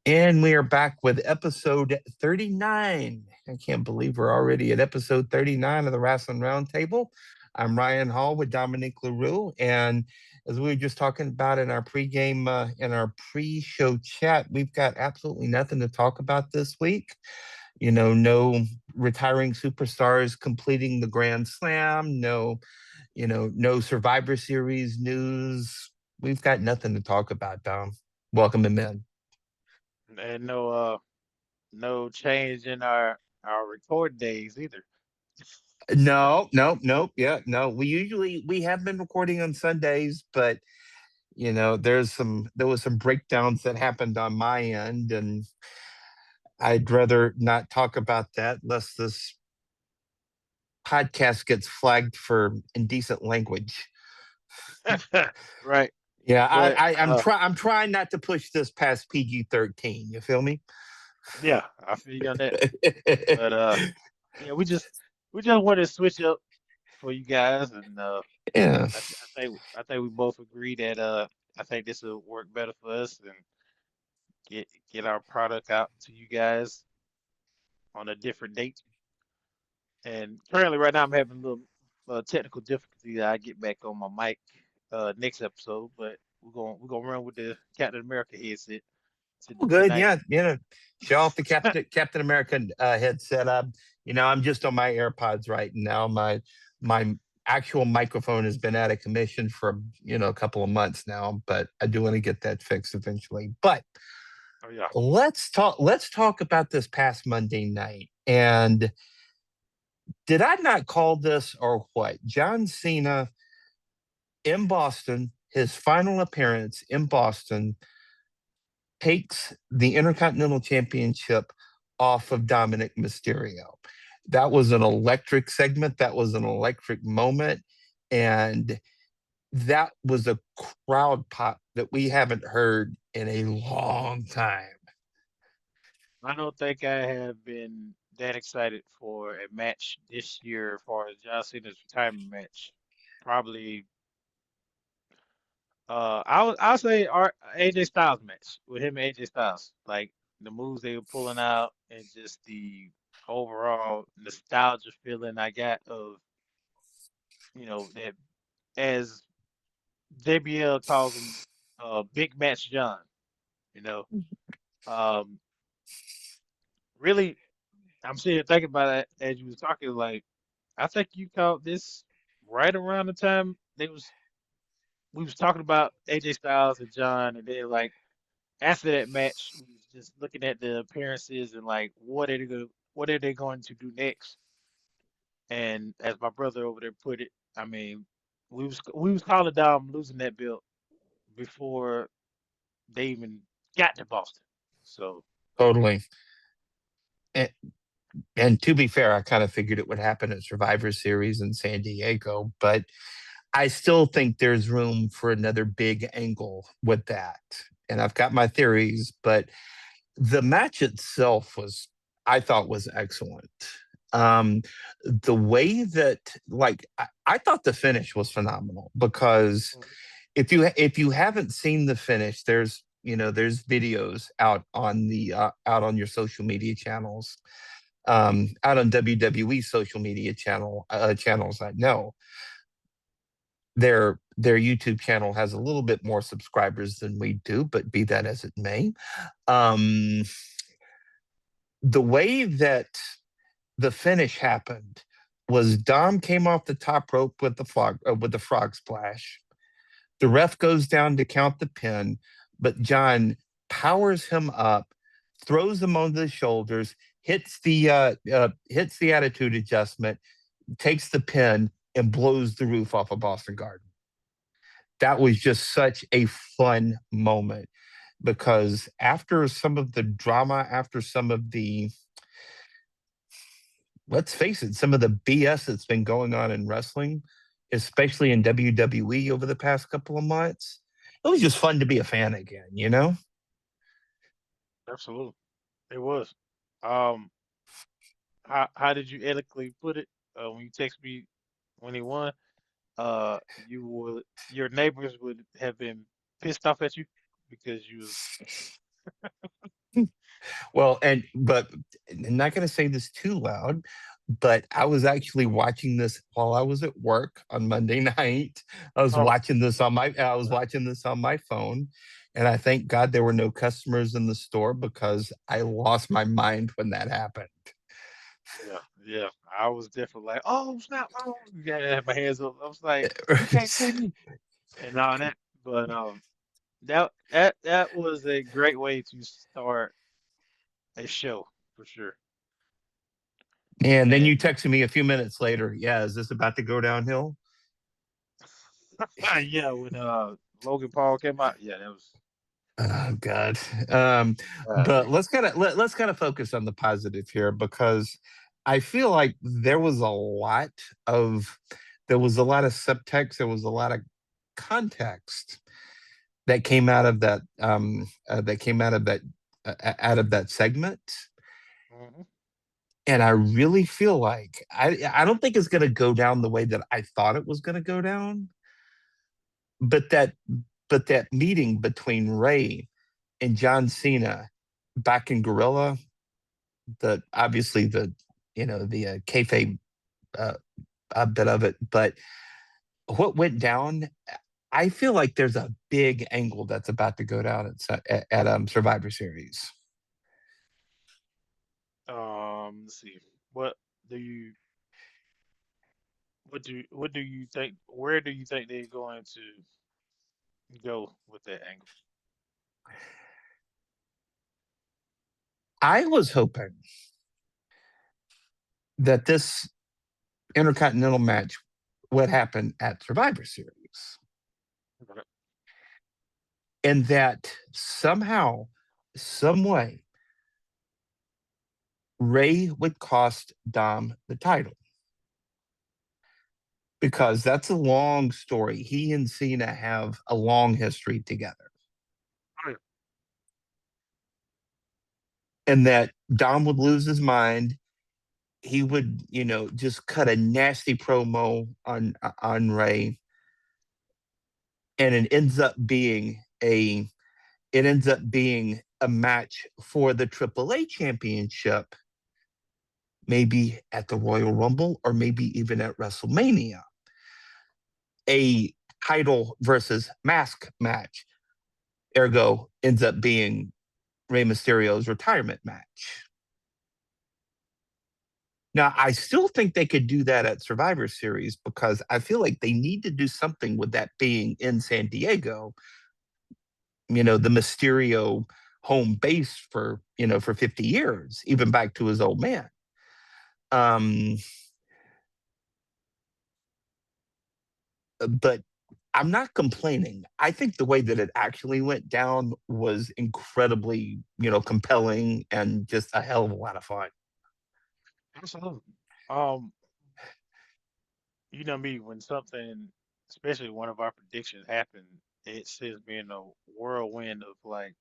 And we are back with episode 39. I can't believe we're already at episode 39 of the Wrestling Roundtable. I'm Ryan Hall with Dominique LaRue. And as we were just talking about in our pregame, in our pre-show chat, we've got absolutely nothing to talk about this week. You know, no retiring superstars completing the Grand Slam, no Survivor Series news. We've got nothing to talk about, Dom. Welcome him in. And no change in our record days either. No, no, nope. Yeah, no. We have been recording on Sundays, but there was some breakdowns that happened on my end, and I'd rather not talk about that lest this podcast gets flagged for indecent language. Right. Yeah, But I'm trying not to push this past PG-13. You feel me? yeah, I feel you on that. But yeah, we just wanted to switch up for you guys, and Yeah. I think we both agree that I think this will work better for us and get our product out to you guys on a different date. And currently, right now, I'm having a little technical difficulty. I get back on my mic next episode, but we're gonna run with the Captain America headset Good, tonight. yeah, show off the Captain America headset. I'm just on my AirPods right now. My actual microphone has been out of commission for a couple of months now, but I do want to get that fixed eventually. But Oh yeah. let's talk about this past Monday night. And did I not call this or what? John Cena in Boston, his final appearance in Boston, takes the Intercontinental Championship off of Dominic Mysterio. That was an electric segment. That was an electric moment. And that was a crowd pop that we haven't heard in a long time. I don't think I have been that excited for a match this year as far as John Cena's retirement match. Probably I'll say our AJ Styles match with him and AJ Styles. Like the moves they were pulling out and just the overall nostalgia feeling I got of, that as JBL calls him Big Match John, you know. Um really I'm sitting here thinking about it as you was talking, like I think you called this right around the time we was talking about AJ Styles and John, and then like after that match, we was just looking at the appearances and like what are they going to do next? And as my brother over there put it, I mean, we was calling down losing that belt before they even got to Boston. So Totally. And, and to be fair, I kind of figured it would happen at Survivor Series in San Diego, but I still think there's room for another big angle with that. And I've got my theories, but the match itself I thought, was excellent. Um, the way that, like, I thought the finish was phenomenal because if you haven't seen the finish, there's videos out on your social media channels, out on WWE social media channels. I know their YouTube channel has a little bit more subscribers than we do, but be that as it may, um, the way that the finish happened was Dom came off the top rope with the frog splash. The ref goes down to count the pin, but John powers him up, throws him on the shoulders, hits the attitude adjustment, takes the pin, and blows the roof off of Boston Garden. That was just such a fun moment because after some of the drama, after some of the, let's face it, some of the BS that's been going on in wrestling, especially in WWE over the past couple of months, it was just fun to be a fan again, you know? absolutely, it was. Um, how did you eloquently put it when you text me when he won? Your neighbors would have been pissed off at you because you was Well, but I'm not going to say this too loud, but I was actually watching this while I was at work on Monday night. Oh, I was watching this on my phone, and I thank God there were no customers in the store because I lost my mind when that happened. yeah, yeah. I was definitely like, oh snap, oh, yeah, I had my hands up. I was like, you can't see me and all that. But that was a great way to start a show for sure. And then you And texted me a few minutes later. Yeah, is this about to go downhill? yeah, when Logan Paul came out, yeah, that was Oh God. Um, but golly. let's kind of focus on the positive here because I feel like of there was a lot of subtext, there was a lot of context that came out of that came out of that segment. Hmm. And I really feel like I don't think it's gonna go down the way that I thought it was gonna go down, but that meeting between Ray and John Cena back in Gorilla, the obviously the the kayfabe uh, bit of it, but what went down, I feel like there's a big angle that's about to go down at Survivor Series. Let's see. What do you what do you think? Where do you think they're going to go with that angle? I was hoping that this Intercontinental match would happen at Survivor Series, Okay. and that somehow, some way, Ray would cost Dom the title because that's a long story. He and Cena have a long history together, Oh, and that Dom would lose his mind. He would, just cut a nasty promo on Ray, and it ends up being a match for the AAA championship, maybe at the Royal Rumble or maybe even at WrestleMania. A title versus mask match, ergo ends up being Rey Mysterio's retirement match. Now, I still think they could do that at Survivor Series because I feel like they need to do something with that being in San Diego, the Mysterio home base for 50 years, even back to his old man. Um, but I'm not complaining. I think the way that it actually went down was incredibly, compelling and just a hell of a lot of fun. absolutely. Um, you know me, when something, especially one of our predictions happened, it sends me in a whirlwind of like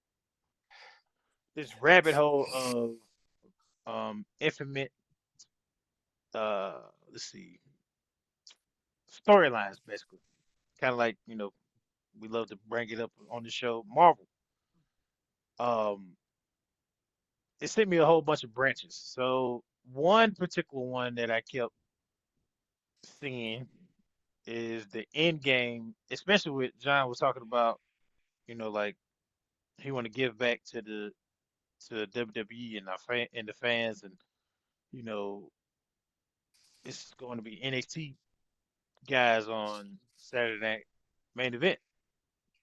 this rabbit hole of infinite let's see, storylines basically. Kind of like, we love to bring it up on the show, Marvel. Um, it sent me a whole bunch of branches. So one particular one that I kept seeing is the end game, especially with John was talking about, like he want to give back to WWE and and the fans, and you know it's going to be NXT guys on Saturday night main event,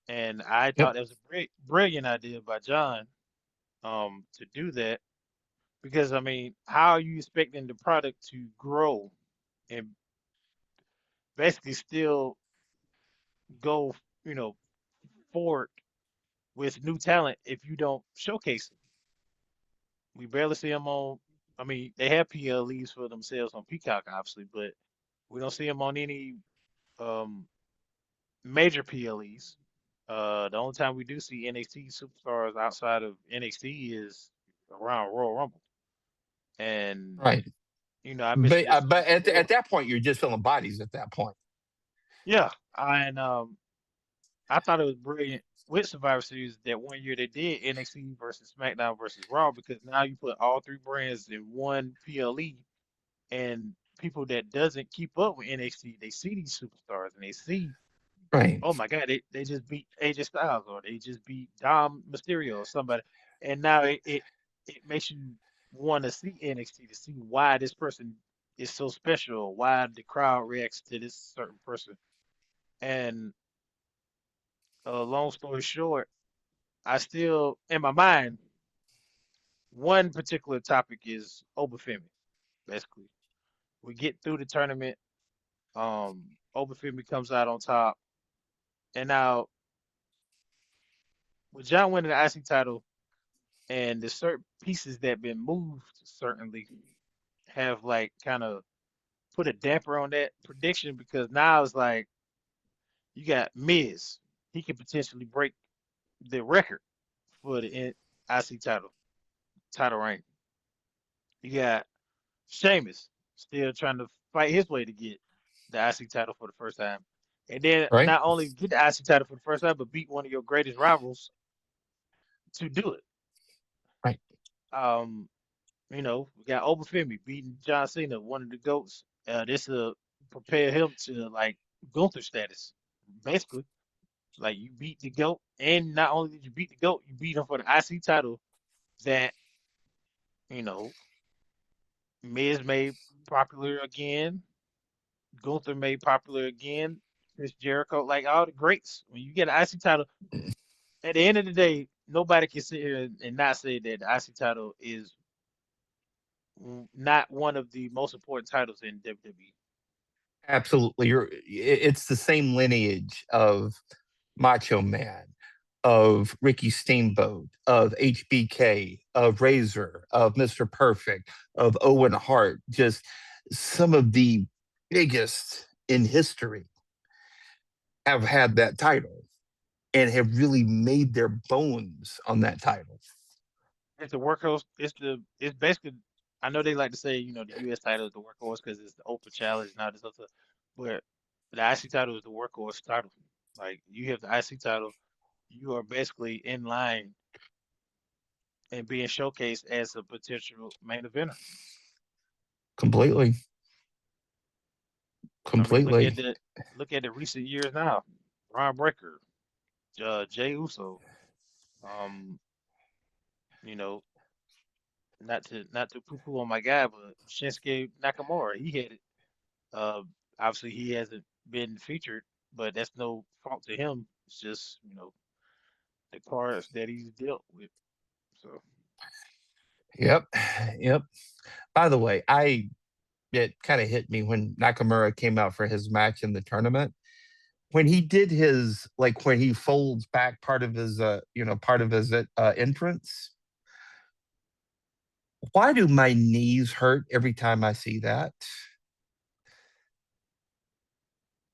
and I Yep. thought that was a brilliant idea by John, to do that because I mean, how are you expecting the product to grow and basically still go, you know, forward with new talent if you don't showcase them? We barely see them on. I mean, they have PLEs for themselves on Peacock, obviously, but we don't see them on any um, major PLEs. The only time we do see NXT superstars outside of NXT is around Royal Rumble, and Right. I But mentioned this at before. that point, you're just filling bodies at that point. Yeah, and I thought it was brilliant. with Survivor Series that one year they did NXT versus SmackDown versus Raw because now you put all three brands in one PLE and people that doesn't keep up with NXT, they see these superstars and they see, Right. oh my God, they just beat AJ Styles or they just beat Dom Mysterio or somebody, and now it makes you want to see NXT to see why this person is so special, why the crowd reacts to this certain person. And long story short, I still in my mind one particular topic is Obafemi. Basically, we get through the tournament. Obafemi comes out on top, and now with John winning the IC title and the certain pieces that been moved certainly have like kind of put a damper on that prediction because now it's like you got Miz. He could potentially break the record for the IC title reign. You got Sheamus still trying to fight his way to get the IC title for the first time. And then Right. not only get the IC title for the first time, but beat one of your greatest rivals to do it. Right. Um, we got Obafemi beating John Cena, one of the GOATs. This will prepare him to like Gunther status, basically. Like you beat the GOAT, and not only did you beat the GOAT, you beat him for the IC title that you know Miz made popular again, Gunther made popular again, Chris Jericho, like all the greats. When you get an IC title, at the end of the day, nobody can sit here and not say that the IC title is not one of the most important titles in WWE. Absolutely. It's the same lineage of Macho Man, of Ricky Steamboat, of HBK, of Razor, of Mr. Perfect, of Owen Hart, just some of the biggest in history have had that title and have really made their bones on that title. It's the workhorse. It's basically. I know they like to say the U.S. title is the workhorse because it's the open challenge and all this other, but the IC title is the workhorse title. Like you have the IC title, you are basically in line and being showcased as a potential main eventer. Completely. I mean, Completely. look at the recent years now. Ron Breaker, Jay Uso, um, you know, not to poo-poo on my guy, but Shinsuke Nakamura, he had it. Uh, Obviously he hasn't been featured, but that's no fault to him. It's just the cards that he's dealt with. So Yep. Yep. By the way, I it kind of hit me when Nakamura came out for his match in the tournament. When he did his like when he folds back part of his entrance. Why do my knees hurt every time I see that?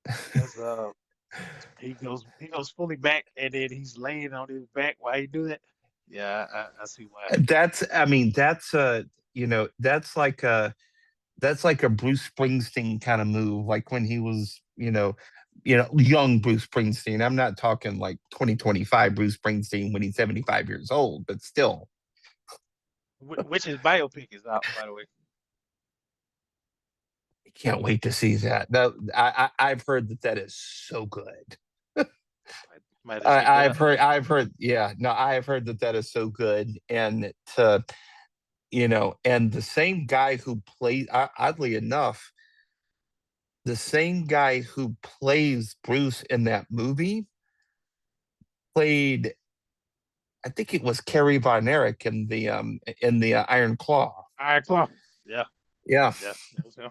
because he goes fully back and then he's laying on his back while he do that. Yeah, I see why. That's I mean that's a that's like a Bruce Springsteen kind of move, like when he was young Bruce Springsteen. I'm not talking like 2025 Bruce Springsteen when he's 75 years old, but still. Which his biopic is out, by the way. I can't wait to see that. I've heard that that is so good. Might have to check that out. I've heard, yeah, no, I've heard that that is so good, and to and the same guy who played, oddly enough, the same guy who plays Bruce in that movie played, I think it was Kerry Von Erich in the Iron Claw. All right, Claw. Yeah, Yeah, yeah, that was him.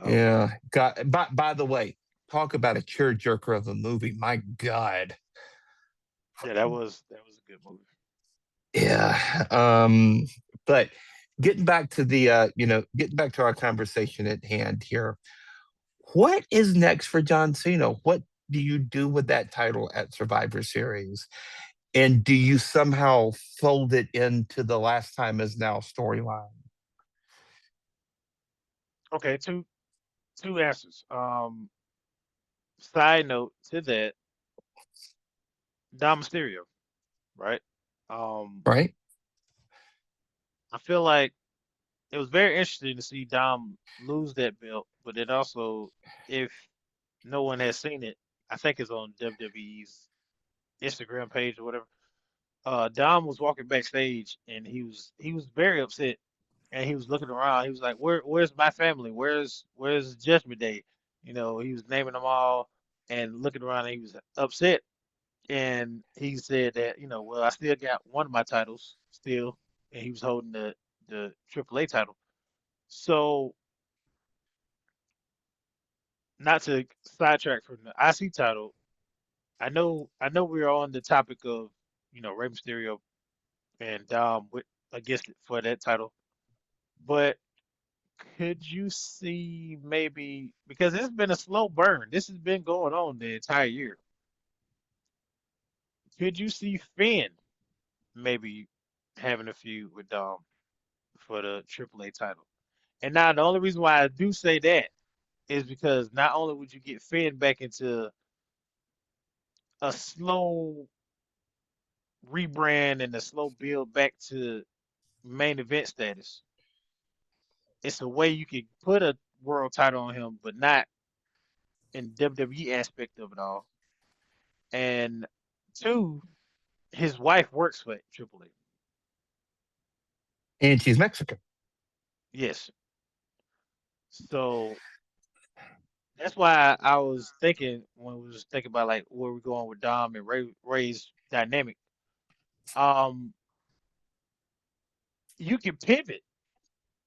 Um, yeah. God, by the way, talk about a tear jerker of a movie. My God. yeah, that was a good movie. Yeah. But getting back to getting back to our conversation at hand here. What is next for John Cena? What do you do with that title at Survivor Series? And do you somehow fold it into the last time is now storyline? Okay, two answers. Side note to that, Dom Mysterio, right? Um, right? I feel like it was very interesting to see Dom lose that belt, but then also, if no one has seen it, I think it's on WWE's Instagram page or whatever. Dom was walking backstage and he was very upset and he was looking around. He was like, where's my family? Where's Judgment Day? He was naming them all and looking around and he was upset. And he said that, well, I still got one of my titles still, and he was holding the AAA title. So, not to sidetrack from the IC title, I know we're on the topic of, Rey Mysterio and Dom with against it for that title, but could you see maybe because it's been a slow burn, this has been going on the entire year. Could you see Finn maybe having a feud with Dom for the AAA title? And now the only reason why I do say that is because not only would you get Finn back into a slow rebrand and a slow build back to main event status, it's a way you could put a world title on him, but not in WWE aspect of it all. And two, his wife works for Triple A. And she's Mexican. Yes. So that's why I was thinking when we was thinking about like where we're going with Dom and Ray's dynamic. Um, you can pivot,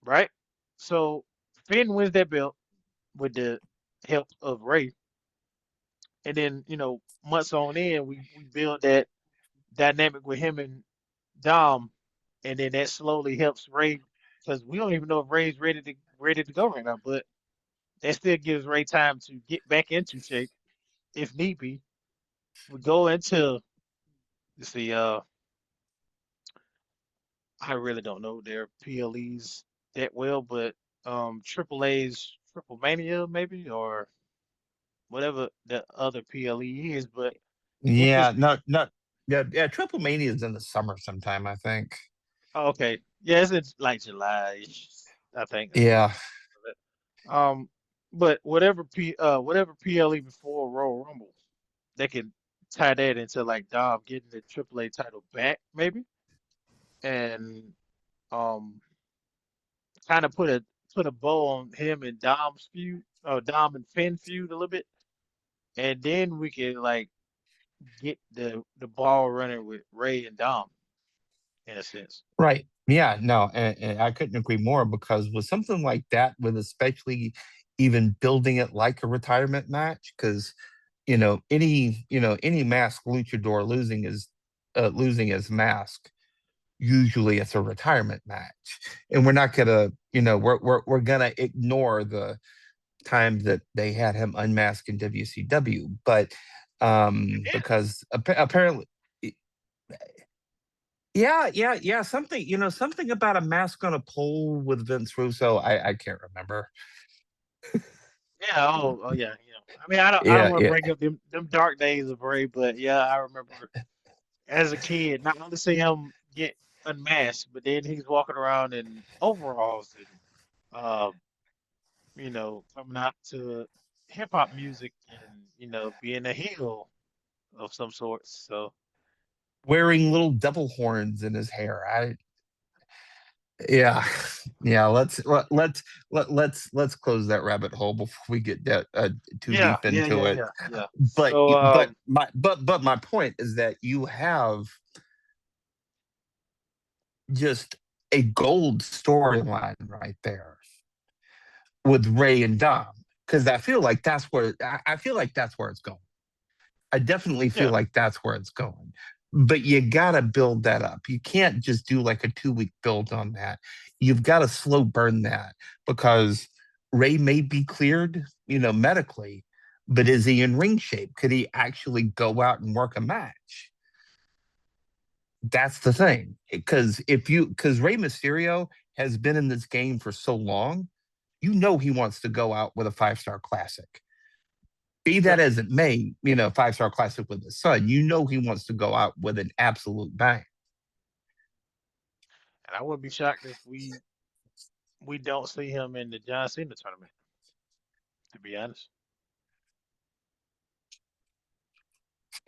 right? So Finn wins that belt with the help of Ray, and then months on in we build that dynamic with him and Dom, and then that slowly helps Ray because we don't even know if Ray's ready to go right now, but that still gives Ray time to get back into shape if need be. We go into let's see, I really don't know their PLEs that well, but Triple A's Triple Mania maybe or whatever the other PLE is, but Yeah, interesting. not yeah, yeah. Triple Mania is in the summer sometime, I think. Oh, okay, yeah, it's in like July, I think. I can't Yeah, remember that. But whatever PLE before Royal Rumble, they can tie that into like Dom getting the AAA title back maybe, and um kind of put a bow on him and Dom's feud, or Dom and Finn feud a little bit, and then we can like get the ball running with Ray and Dom in a sense. right. Yeah, no, and I couldn't agree more because with something like that, with especially even building it like a retirement match, because any masked luchador losing his mask, usually it's a retirement match, and we're not gonna we're gonna ignore the time that they had him unmasked in WCW, but Yeah, because apparently, yeah, something about a mask on a pole with Vince Russo. I can't remember. yeah, oh yeah, I mean, I don't Yeah, want to yeah, bring up them dark days of Ray, but yeah, I remember as a kid, not only see him get unmasked, but then he's walking around in overalls and uh, coming out to hip hop music and being a heel of some sort. So wearing little devil horns in his hair. Yeah, yeah. Let's close that rabbit hole before we get too yeah, deep yeah, into yeah, it. yeah, yeah. But So my point is that you have just a gold storyline right there with Ray and Dom, because I feel like that's where it's going. I definitely feel yeah, like that's where it's going. But you gotta build that up. You can't just do like a 2 week build on that. You've got to slow burn that because Ray may be cleared, medically, but is he in ring shape? Could he actually go out and work a match? That's the thing. Because Rey Mysterio has been in this game for so long, he wants to go out with a 5-star classic. Be So, that as it may, 5-star classic with his son, he wants to go out with an absolute bang. and I wouldn't be shocked if we don't see him in the John Cena tournament. To be honest.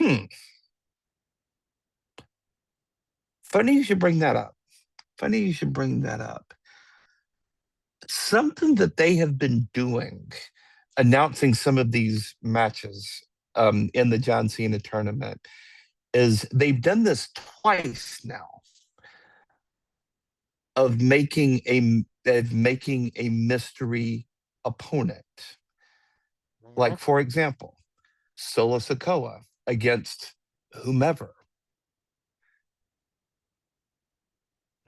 Hmm. Funny you should bring that up. Funny you should bring that up. Something that they have been doing, announcing some of these matches in the John Cena tournament, is they've done this twice now of making a mystery opponent. Hmm. Like, for example, Solo Sokoa against whomever.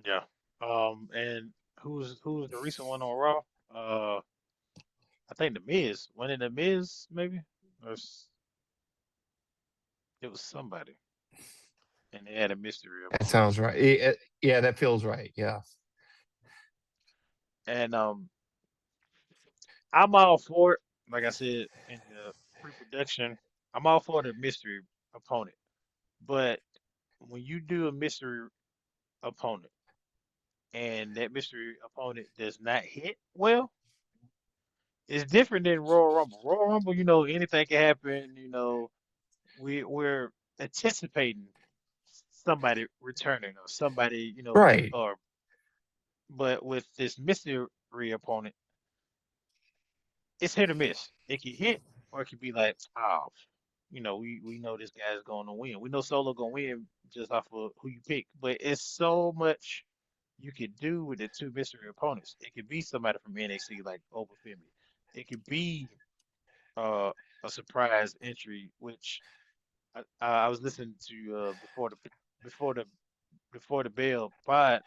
Yeah. And who's the recent one on Raw? I think the Miz. Winning the Miz, maybe, it was somebody, and they had a mystery That opponent. sounds right. Yeah, that feels right. Yeah. And I'm all for it. Like I said in the pre-production, I'm all for the mystery opponent. But when you do a mystery opponent and that mystery opponent does not hit well, it's different than Royal Rumble. Royal Rumble, anything can happen. We're anticipating somebody returning or somebody, Right. or but with this mystery opponent, it's hit or miss. It can hit or it can be like, oh, we know this guy's going to win. We know Solo going to win just off of who you pick. But it's so much you could do with the two mystery opponents. It could be somebody from NXT like Obafemi. It could be uh, a surprise entry, which I was listening to before the before the bell pod,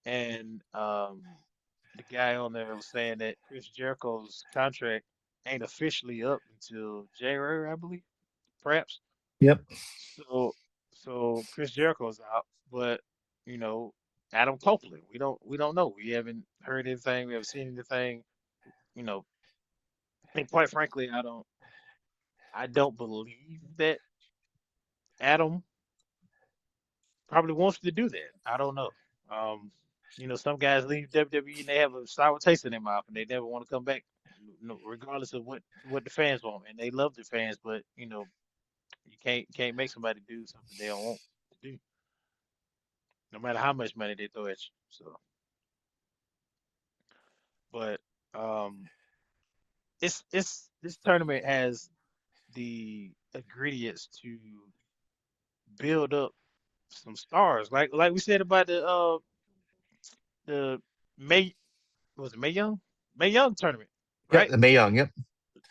and the guy on there was saying that Chris Jericho's contract ain't officially up until January, I believe, perhaps. Yep. So Chris Jericho's out, but you know, Adam Copeland, we don't know. We haven't heard anything. We haven't seen anything. You know, and quite frankly, I don't believe that Adam probably wants to do that. I don't know. Um, some guys leave WWE and they have a sour taste in their mouth and they never want to come back, regardless of what the fans want. And they love the fans, but you can't make somebody do something they don't want to do, no matter how much money they throw at you. So, but um, it's this tournament has the ingredients to build up some stars, like we said about the May was it May Young? May Young tournament, Yep. right? The Mae Young. Yep.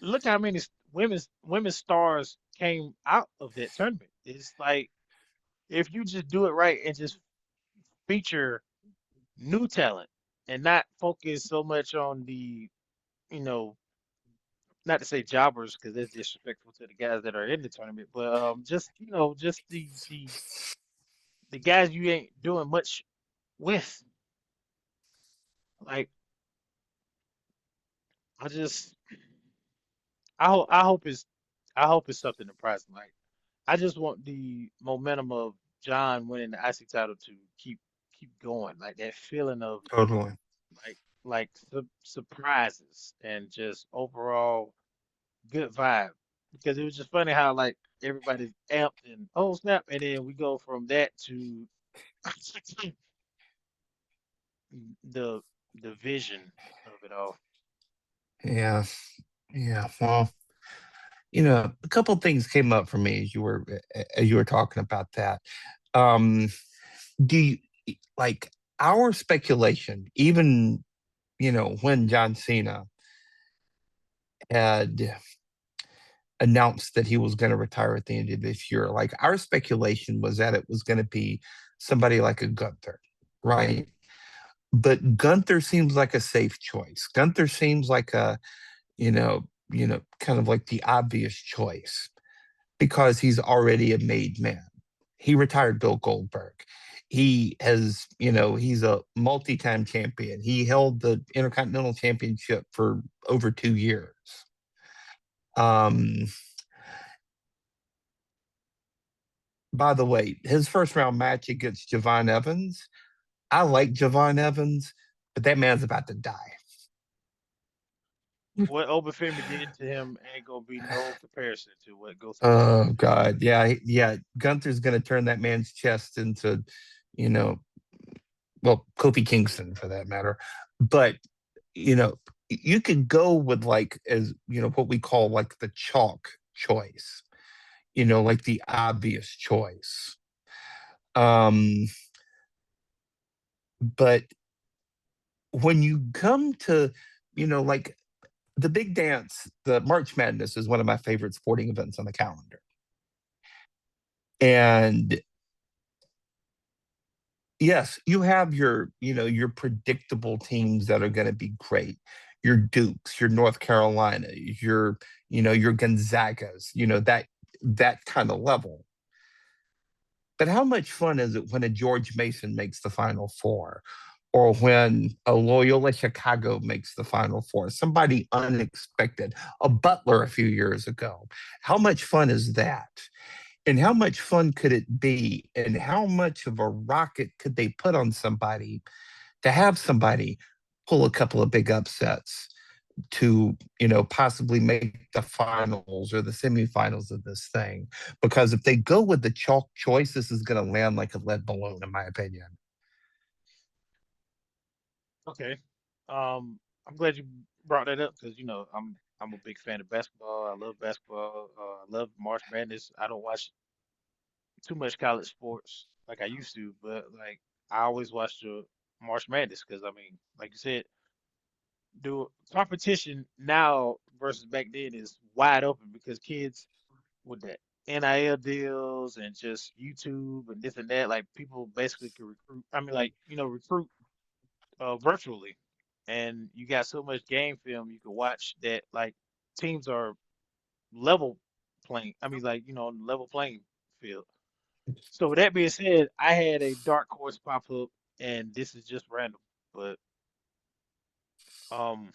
Look how many women's stars came out of that tournament. It's like if you just do it right and just feature new talent and not focus so much on the, you know, not to say jobbers because that's disrespectful to the guys that are in the tournament, but just just the guys you ain't doing much with. Like I just I hope it's something surprising. Like I just want the momentum of John winning the IC title to keep going. Like that feeling of Totally. like surprises and just overall good vibe. Because it was just funny how like everybody's amped and oh snap, and then we go from that to the the vision of it all. Yeah. Yeah. Well, a couple things came up for me as you were talking about that. Um, do you like our speculation, even when John Cena had announced that he was going to retire at the end of this year, like our speculation was that it was going to be somebody like a Gunther, right? But Gunther seems like a safe choice. Gunther seems like kind of like the obvious choice because he's already a made man. He retired Bill Goldberg. He's a multi-time champion. He held the Intercontinental Championship for over 2 years. Um, by the way, his first round match against Javon Evans, I like Javon Evans, but that man's about to die. What Obafemi did to him ain't gonna be no comparison to what Gunther did Oh to him. God, yeah, yeah. Gunther's gonna turn that man's chest into, you know, well, Kofi Kingston for that matter. But you know, you could go with like as what we call like the chalk choice. Like the obvious choice. Um, but when you come to, like the big dance, the March Madness is one of my favorite sporting events on the calendar. And yes, you have your predictable teams that are going to be great. Your Dukes, your North Carolina, your Gonzagas, that kind of level. But how much fun is it when a George Mason makes the Final Four, or when a Loyola Chicago makes the Final Four? Somebody unexpected, a Butler a few years ago. How much fun is that? And how much fun could it be? And how much of a rocket could they put on somebody to have somebody pull a couple of big upsets to, possibly make the finals or the semifinals of this thing? Because if they go with the chalk choice, this is going to land like a lead balloon, in my opinion. Okay. I'm glad you brought that up because I'm a big fan of basketball. I love basketball. I love March Madness. I don't watch too much college sports like I used to, but like I always watch the March Madness because I mean, like you said, the competition now versus back then is wide open because kids with the NIL deals and just YouTube and this and that, like people basically can recruit. I mean, like recruit virtually, and you got so much game film you can watch that like teams are level playing. I mean, like on the level playing field. So with that being said, I had a dark horse pop up, and this is just random, but um,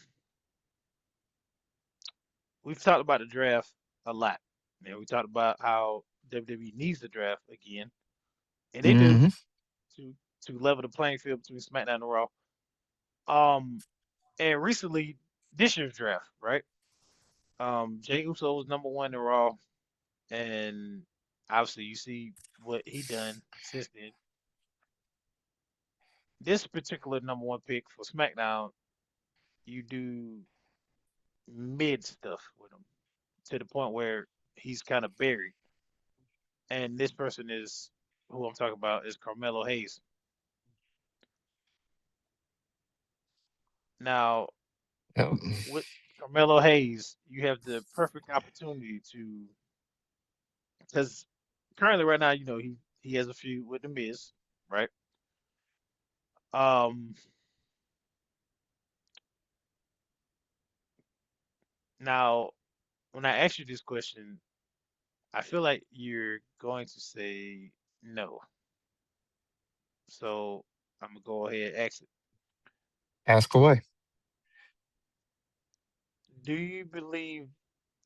we've talked about the draft a lot. We talked about how WWE needs the draft again, and they do Hmm. to level the playing field between SmackDown and Raw. Um, and recently this year's draft, right? Jey Uso was number one in Raw, and obviously you see what he done since then. This particular number one pick for SmackDown, you do mid stuff with him to the point where he's kind of buried. And this person is who I'm talking about is Carmelo Hayes. Now, with Carmelo Hayes, you have the perfect opportunity to, because currently right now, he has a feud with the Miz, right? Um, now when I ask you this question, I feel like you're going to say no. So I'm gonna go ahead and ask it. Ask away. Do you believe?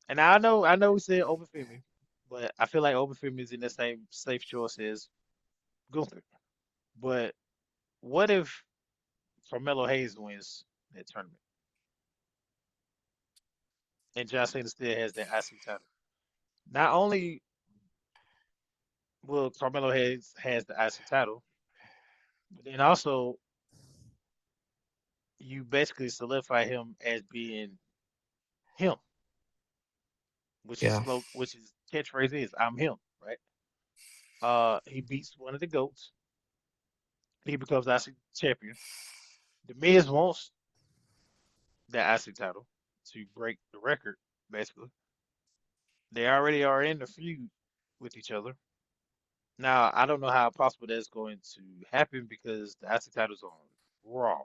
And I know we said Obafemi, but I feel like Obafemi is in the same safe choice as Gunther. But what if Carmelo Hayes wins that tournament and John Cena still has that IC title? Not only will Carmelo Hayes has the IC title, but then also you basically solidify him as being him, Yeah. which his catchphrase is "I'm him," right? He beats one of the goats. He becomes IC champion. The Miz wants that IC title to break the record. Basically, they already are in the feud with each other. Now, I don't know how possible that's going to happen because the IC title's on Raw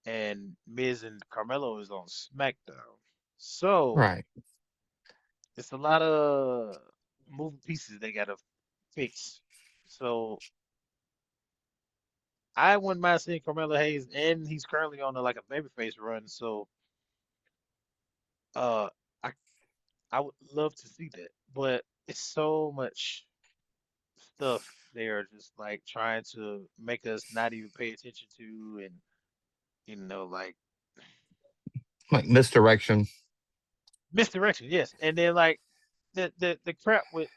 and Miz and Carmelo is on SmackDown. So Right. it's a lot of moving pieces they gotta fix. So I wouldn't mind seeing Carmelo Hayes, and he's currently on like a babyface run. So uh, I I would love to see that, but it's so much stuff there, just like trying to make us not even pay attention to, and like Like misdirection. misdirection. Yes, and then like the crap with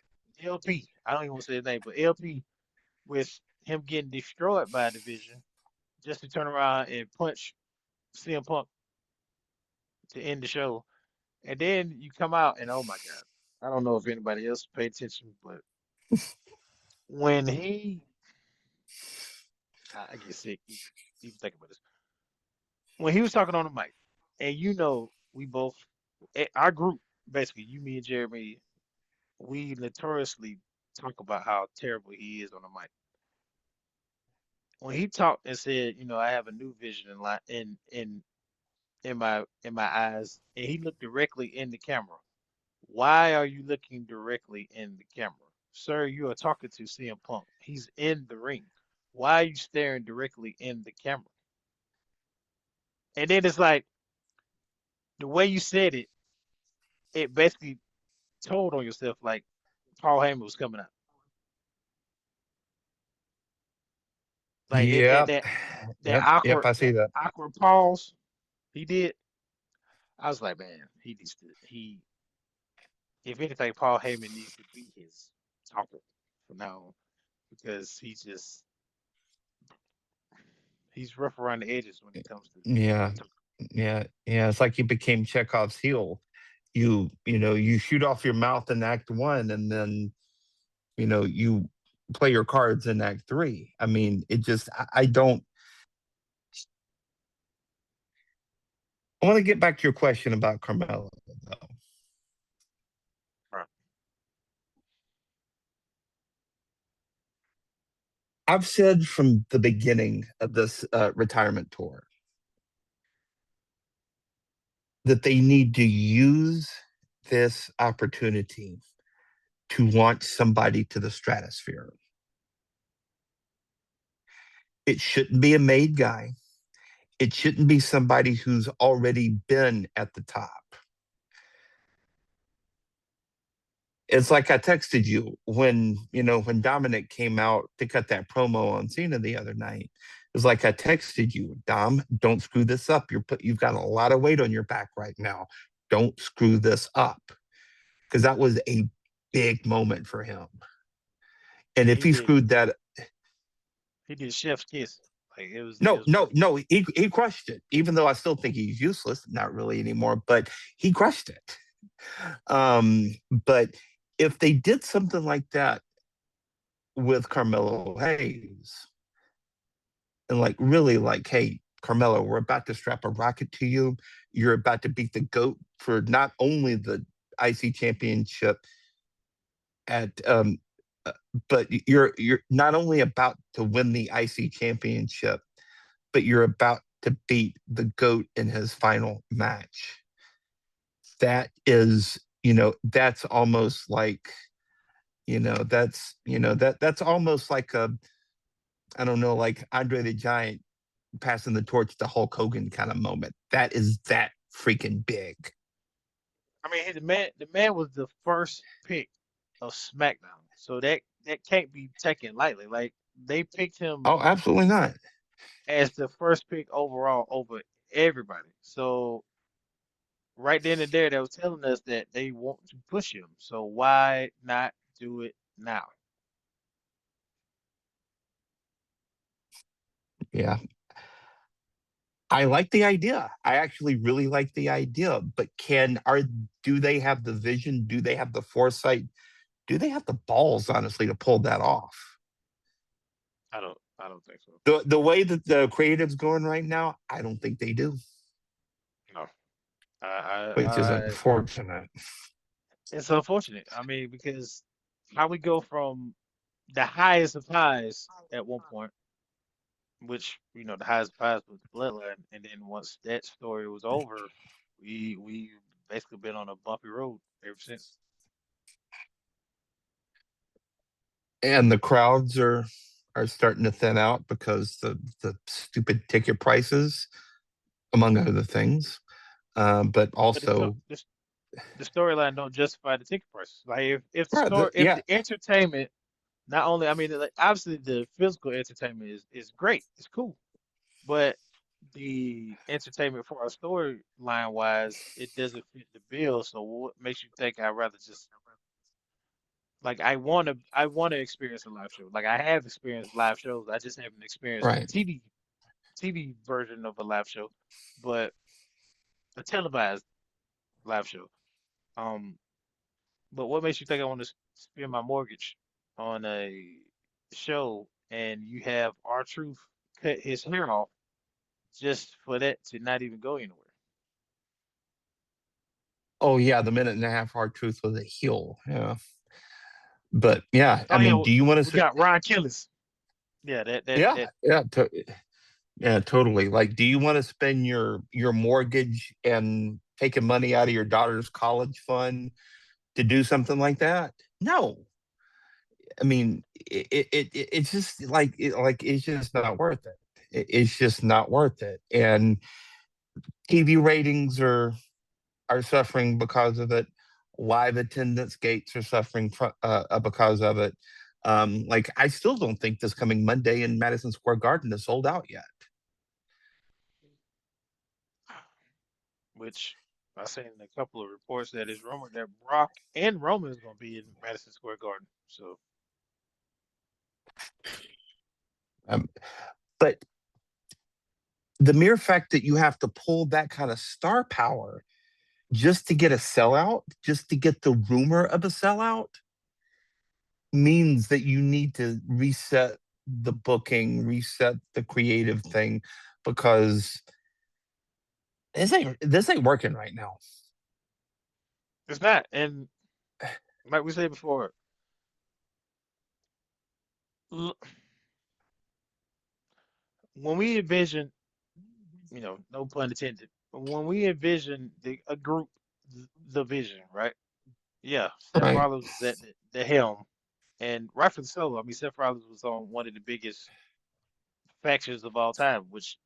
LP. I don't even want to say his name, but LP with him getting destroyed by a division just to turn around and punch CM Punk to end the show. And then you come out and oh my God, I don't know if anybody else paid attention, but when I get sick even thinking about this. When he was talking on the mic, and we both, our group, basically, you, me, and Jeremy, we notoriously talk about how terrible he is on the mic. When he talked and said, I have a new vision in my eyes, and he looked directly in the camera. Why are you looking directly in the camera? Sir, you are talking to CM Punk. He's in the ring. Why are you staring directly in the camera? And then it's like the way you said it, it basically told on yourself like Paul Heyman was coming out. Like Yep. that Yep. awkward I see that that. awkward pause he did. I was like, man, he needs to he if anything, Paul Heyman needs to be his talker from now on because he's rough around the edges when it comes to Yeah. talking. Yeah. It's like you became Chekhov's heel. You shoot off your mouth in act one, and then you play your cards in act three. I mean, it just I don't. I want to get back to your question about Carmelo, though. Right. I've said from the beginning of this retirement tour that they need to use this opportunity to launch somebody to the stratosphere. It shouldn't be a made guy. It shouldn't be somebody who's already been at the top. It's like I texted you when Dominic came out to cut that promo on Cena the other night. It's like I texted you, Dom, don't screw this up. You've got a lot of weight on your back right now. Don't screw this up. Because that was a big moment for him. And Yeah, if he screwed that, he did chef's kiss. Like it no, was no, perfect. no, he crushed it. Even though I still think he's useless, not really anymore, but he crushed it. But if they did something like that with Carmelo Hayes, and like really like, hey, Carmelo, we're about to strap a rocket to you. You're about to beat the GOAT for not only the IC championship at uh, but you're not only about to win the IC championship, but you're about to beat the GOAT in his final match. That is, that's almost like, that's almost like a, I don't know, like Andre the Giant passing the torch to Hulk Hogan kind of moment. That is that freaking big. I mean, the man was the first pick of SmackDown, so that can't be taken lightly. Like they picked him Oh, absolutely not. as the first pick overall over everybody. So right then and there, they was telling us that they want to push him. So why not do it now? Yeah. I like the idea. I actually really like the idea, but do they have the vision? Do they have the foresight? Do they have the balls, honestly, to pull that off? I don't think so. The way that the creative's going right now, I don't think they do, No, I, I, which is I unfortunate. it's unfortunate. I mean, because how we go from the highest of highs at one point, which the highest of highs was the bloodline, and then once that story was over, we basically been on a bumpy road ever since. And the crowds are starting to thin out because the stupid ticket prices, among other things. But But it's also, the storyline don't justify the ticket prices. Like if the Right, story if yeah, the entertainment not only I mean like obviously the physical entertainment is great, it's cool, but the entertainment for our storyline wise, it doesn't fit the bill. So what makes you think I'd rather just like I wanna experience a live show. Like I have experienced live shows. I just haven't experienced the right. TV version of a live show, but a televised live show. Um, but what makes you think I want to spend my mortgage on a show and you have our truth cut his hair off just for that to not even go anywhere? Oh yeah, the minute and a half hard truth was a heel. Yeah, but yeah, I Oh yeah, mean, do you want we to? got Ron Killis. Yeah, Yeah, that yeah, yeah, totally. Like, do you want to spend your mortgage and taking money out of your daughter's college fund to do something like that? No. I mean, it's just like it's just not worth it. It's just not worth it. And TV ratings are suffering because of it. Live attendance gates are suffering because of it. Like, I still don't think this coming Monday in Madison Square Garden is sold out yet. which I seen a couple of reports that it's rumored that Brock and Roman is going to be in Madison Square Garden. So Um, but the mere fact that you have to pull that kind of star power just to get a sellout, just to get the rumor of a sellout, means that you need to reset the booking, reset the creative thing, because this ain't working right now. it's not. And like we said before, l- when we envision, no pun intended, when we envision a group, the vision, right? Yeah, Seth Right, Rollins was at the helm, and rightfully so. I mean, Seth Rollins was on one of the biggest factions of all time, which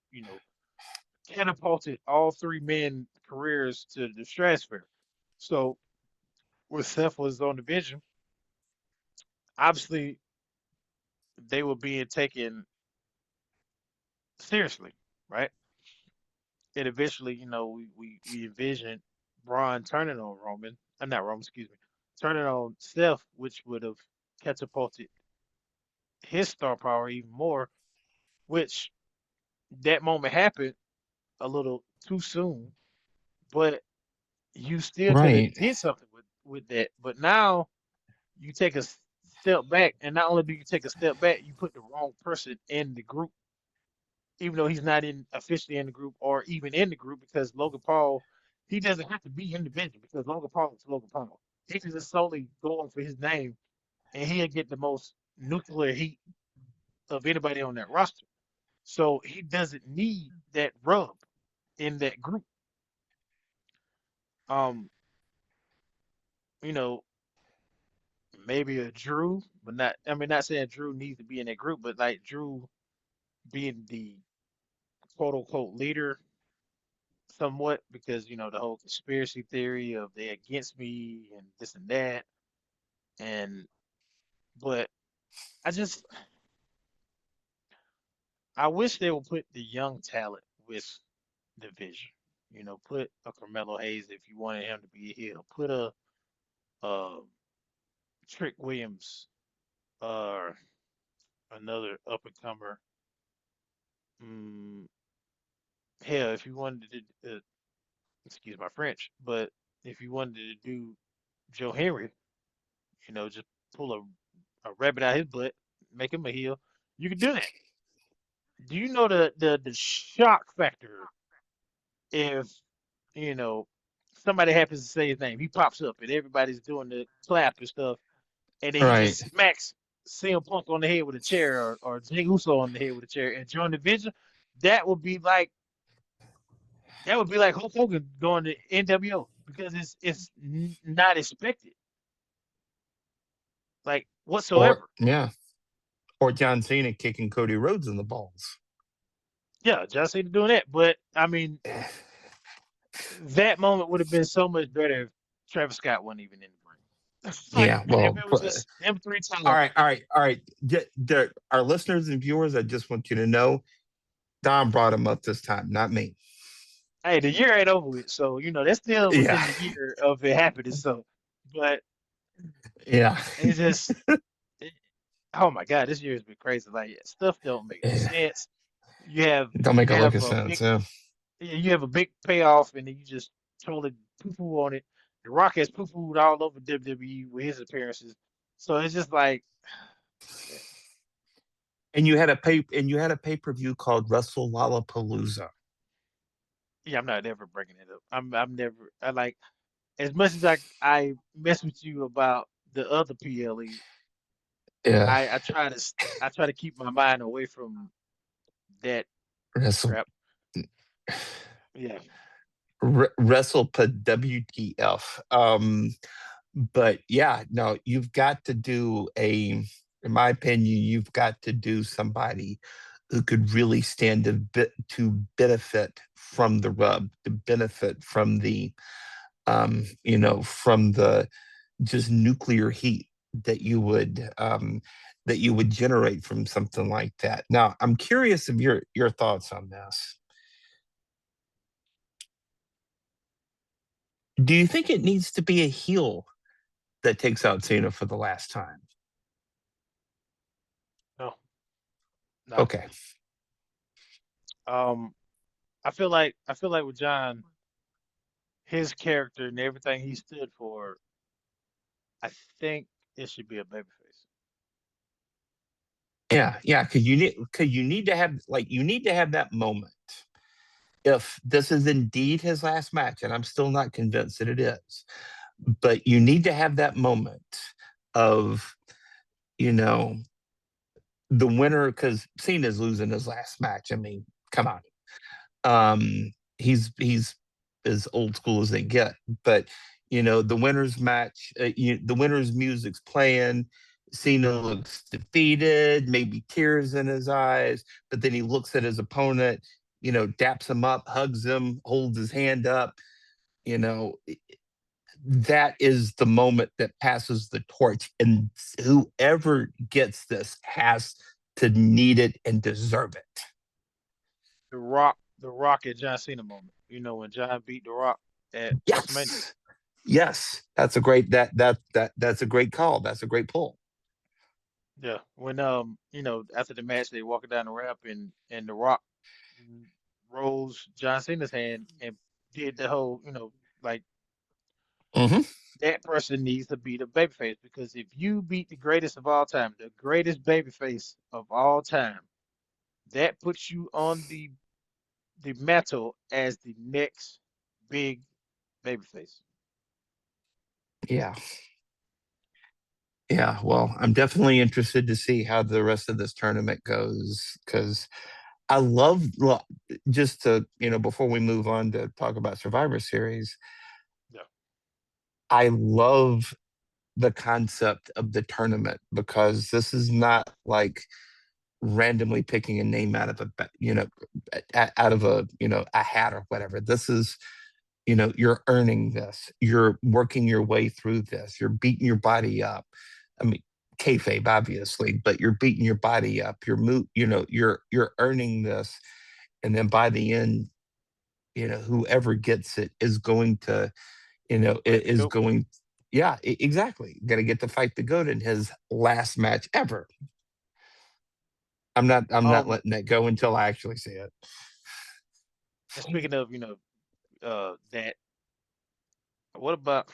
catapulted all three men careers to the stratosphere. So when Seth was on the vision, obviously they were being taken seriously, right? And eventually, we envisioned Braun turning on Roman. I'm not Roman, excuse me, turning on Seth, which would have catapulted his star power even more. Which that moment happened a little too soon, but you still could have right, did something with that. But now you take a step back, and not only do you take a step back, you put the wrong person in the group, even though he's not in officially in the group or even in the group because Logan Paul, he doesn't have to be in the venue because Logan Paul is Logan Paul. He can just solely go on for his name, and he'll get the most nuclear heat of anybody on that roster. So he doesn't need that rub in that group. Um, you know, maybe a Drew, but not. I mean, not saying Drew needs to be in that group, but like Drew being the quote unquote leader somewhat because the whole conspiracy theory of they against me and this and that. And but I just I wish they would put the young talent with the vision. Put a Carmelo Hayes if you wanted him to be a heel. Put a uh Trick Williams or another up and comer. Mm, hell, if you wanted to, excuse my French, but if you wanted to do Joe Henry, just pull a rabbit out his butt, make him a heel. You can do that. Do you know the shock factor if you know somebody happens to say his name, he pops up and everybody's doing the clap and stuff, and then he right. just smacks CM Punk on the head with a chair or Jey Uso on the head with a chair and join the Venture? That would be like that would be like Hulk Hogan going to NWO because it's not expected, like Or whatsoever. yeah, or John Cena kicking Cody Rhodes in the balls. Yeah, John Cena doing that, but I mean that moment would have been so much better Travis Scott wasn't even in the ring. Like Yeah, if well, it was just them three all talent, right, all right, all right. Our listeners and viewers, I just want you to know, Don brought him up this time, not me. hey, the year ain't over with, so that's still Yeah, within the year of it happening. So, but yeah, it's just, it, oh my God, this year has been crazy. Like stuff don't make no yeah. sense. You have Don't make you a lick have of a sense. big Yeah. you have a big payoff, and then you just totally poo-poo on it. The Rock has poo-pooed all over WWE with his appearances, so it's just like, yeah, And you had a pay-per-view called Wrestle Lollapalooza. yeah, I'm not ever bringing it up. I'm never. I like as much as I mess with you about the other PLE. Yeah, I try to keep my mind away from that Wrestle crap. Yeah, Wrestle WTF. But yeah, no, you've got to do in my opinion, you've got to do somebody who could really stand to benefit from the rub, to benefit from from the just nuclear heat that you would generate from something like that. Now, I'm curious of your thoughts on this. Do you think it needs to be a heel that takes out Cena for the last time? no, not for Okay. me. Um, I feel like with John, his character and everything he stood for, I think it should be a babyface. Yeah, yeah, because you need to have that moment. If this is indeed his last match, and I'm still not convinced that it is, but you need to have that moment of, you know, the winner, because Cena's losing his last match. I mean, come on. He's as old school as they get. But the winners match, the winners music's playing. Cena looks defeated, maybe tears in his eyes, but then he looks at his opponent, daps him up, hugs him, holds his hand up. You know, that is the moment that passes the torch, and whoever gets this has to need it and deserve it. The Rock at John Cena moment. When John beat The Rock at WrestleMania. Yes. Yes. That's a great that's a great call. That's a great pull. Yeah, when after the match they walking down the ramp and The Rock rose John Cena's hand and did the whole, like Hmm. that person needs to beat a babyface because if you beat the greatest of all time, the greatest babyface of all time, that puts you on the mantle as the next big babyface. Yeah. Yeah. Well, I'm definitely interested to see how the rest of this tournament goes because I love just to, before we move on to talk about Survivor Series, Yeah, I love the concept of the tournament because this is not like randomly picking a name out of out of a hat or whatever. This is, you're earning this. You're working your way through this. You're beating your body up. I mean, kayfabe, obviously, but you're beating your body up. You're earning this, and then by the end, whoever gets it is going to, fight the is goat. going. Yeah, exactly. Going to get to fight the goat in his last match ever. I'm not Um, letting that go until I actually see it. and speaking of, that, what about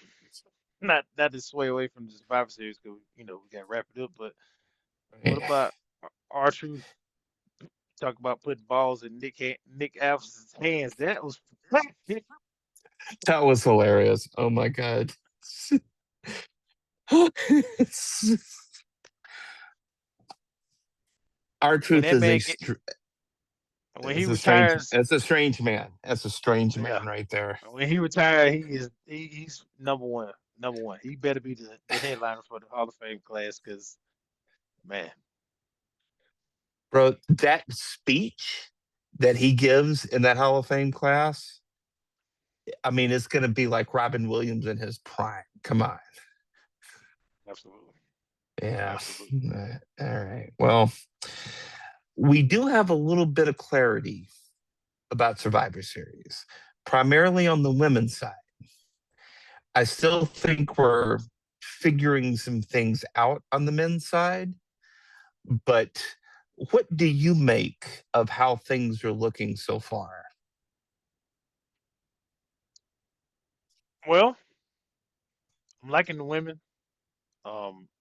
not to sway away from the Survivor Series because we got to wrap it up, but what about R-Truth? Talk about putting balls in Nick Alvis's hands. That was That was hilarious. Oh my god. Our when truth that is man get when he retires. it's a strange man. That's a strange Yeah, man right there. when he retired, he's number one. Number one. He better be the headliner for the Hall of Fame class because man, Bro, that speech that he gives in that Hall of Fame class I mean, it's going to be like Robin Williams in his prime. Come on. Absolutely. Yeah. Absolutely. All right. Well, we do have a little bit of clarity about Survivor Series, primarily on the women's side. I still think we're figuring some things out on the men's side, but what do you make of how things are looking so far? Well, I'm liking the women.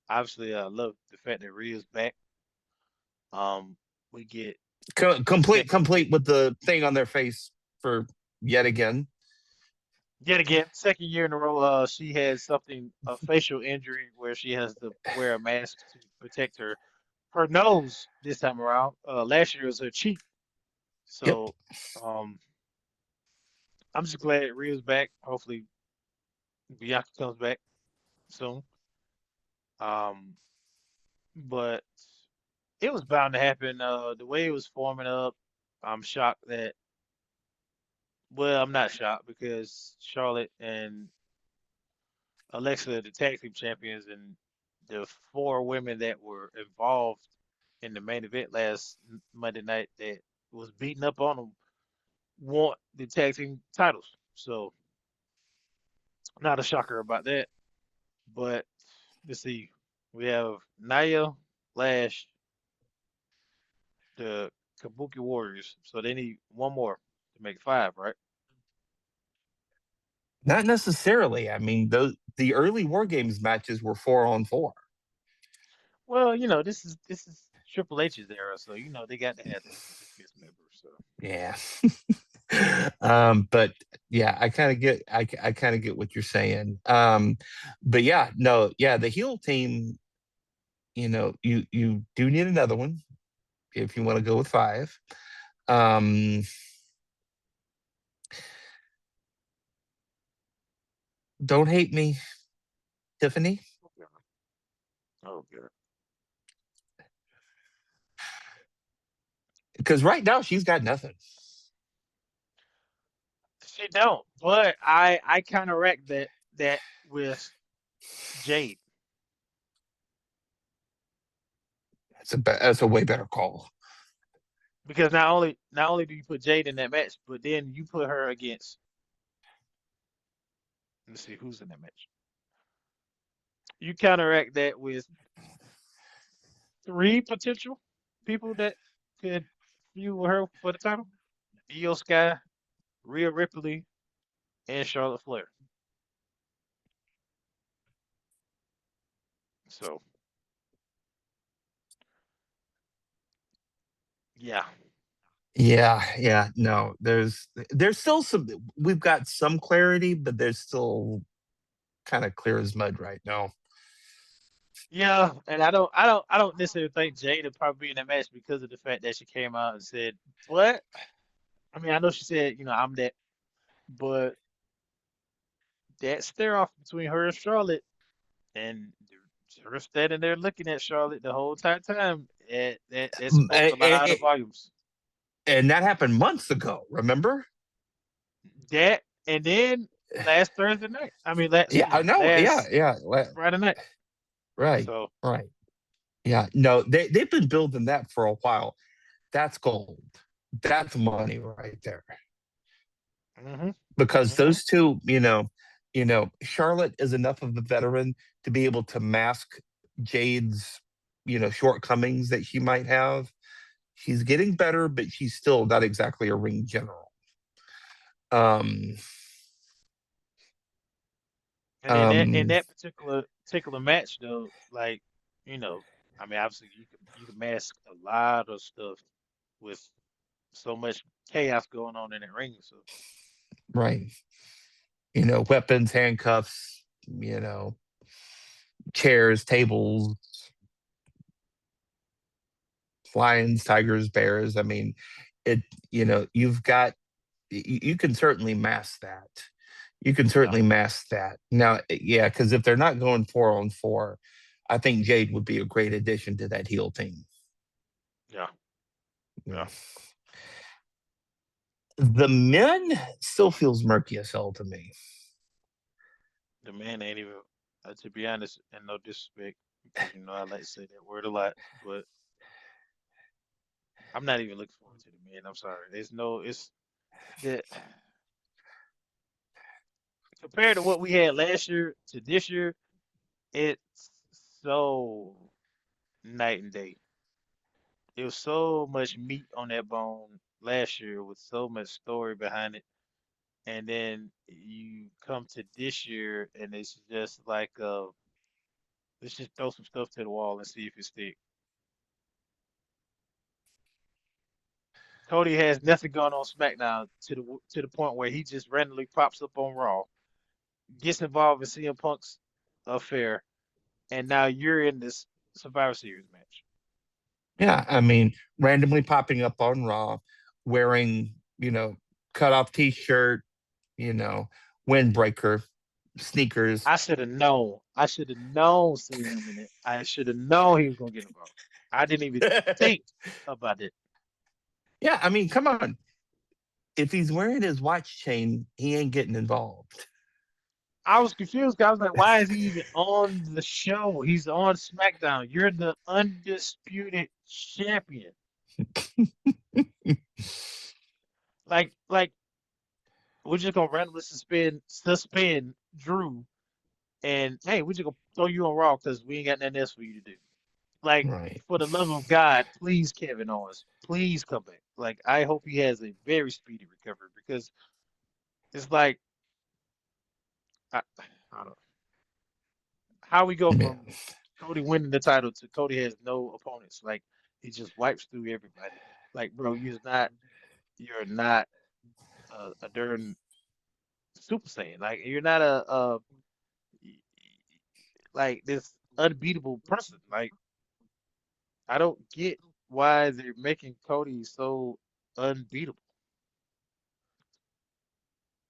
Obviously, I love the fact that Rhea's back. We get the Complete, second, complete with the thing on their face for yet again. yet again, second year in a row. She has a facial injury where she has to wear a mask to protect her nose this time around. Last year was her cheek. Yep. So, um, I'm just glad Rhea's back. Hopefully, Bianca comes back soon. Um, but it was bound to happen. The way it was forming up, I'm shocked that. Well, I'm not shocked because Charlotte and Alexa, the tag team champions, and the four women that were involved in the main event last Monday night that was beating up on them want the tag team titles. So, not a shocker about that. But let's see. We have Naya, Lash, the Kabuki Warriors. So they need one more to make five, right? Not necessarily. I mean, the early War Games matches were 4-on-4. Well, this is Triple H's era, so they got to have the fifth member. So Yeah. But yeah, I kind of get what you're saying. But yeah, no, yeah, the heel team, you do need another one if you want to go with five. Um, don't hate me, Tiffany, okay. Okay. because right now she's got nothing. She don't, but I counteract that with Jade That's a way better call. because not only do you put Jade in that match, but then you put her against. Let's see who's in that match. You counteract that with three potential people that could feud with her for the title: Io Sky, Rhea Ripley, and Charlotte Flair. So yeah, Yeah, yeah, no, there's still some. We've got some clarity, but there's still kind of clear as mud right now. yeah, and I don't necessarily think Jade would probably be in that match because of the fact that she came out and said, "What?" I mean, I know she said, I'm that, but that stare off between her and Charlotte, and her standing there looking at Charlotte the whole entire time, that Mm, spoke a lot of volumes. and that happened months ago. Remember? That and then last Thursday night, I mean, Yeah, I know. Yeah, last yeah. Friday night. Right, So, right. Yeah, no, they've been building that for a while. That's gold. That's money right there. hmm Because hmm those two, Charlotte is enough of a veteran to be able to mask Jade's, shortcomings that she might have. She's getting better, but she's still not exactly a ring general. Um, and in um, that particular match though, like, you know, I mean, obviously you can mask a lot of stuff with so much chaos going on in the ring. So, right. Weapons, handcuffs, chairs, tables, lions, tigers, bears. I mean, it, you've got, you can certainly mask that. You can yeah, certainly mask that. Now, yeah, because if they're not going 4-on-4, I think Jade would be a great addition to that heel team. yeah, Yeah. yeah. The men still feels murky as hell to me. The man ain't even, to be honest, and no disrespect, because I like to say that word a lot, but I'm not even looking forward to the man. I'm sorry. It's that compared to what we had last year to this year, it's so night and day. There was so much meat on that bone last year with so much story behind it. And then you come to this year and it's just like let's just throw some stuff to the wall and see if it sticks. Cody has nothing going on SmackDown to the point where he just randomly pops up on Raw, gets involved in CM Punk's affair, and now you're in this Survivor Series match. Yeah, I mean, randomly popping up on Raw, wearing, cut off t-shirt, you know, windbreaker, sneakers. I should have known. I should have known seeing him in it. I should have known he was gonna get involved. I didn't even think about it. Yeah, I mean, come on. If he's wearing his watch chain, he ain't getting involved. I was confused. 'Cause I was like, why is he even on the show? He's on SmackDown. You're the undisputed champion. Like we're just gonna randomly suspend Drew, and hey, we're just gonna throw you on Raw because we ain't got nothing else for you to do. Like, Right. for the love of God, please, Kevin Owens, please come back. Like, I hope he has a very speedy recovery because it's like I don't know how we go Yeah. from Cody winning the title to Cody has no opponents. Like, he just wipes through everybody. Like, bro, you're not a darn Super Saiyan. Like, you're not like this unbeatable person. Like, I don't get why they're making Cody so unbeatable.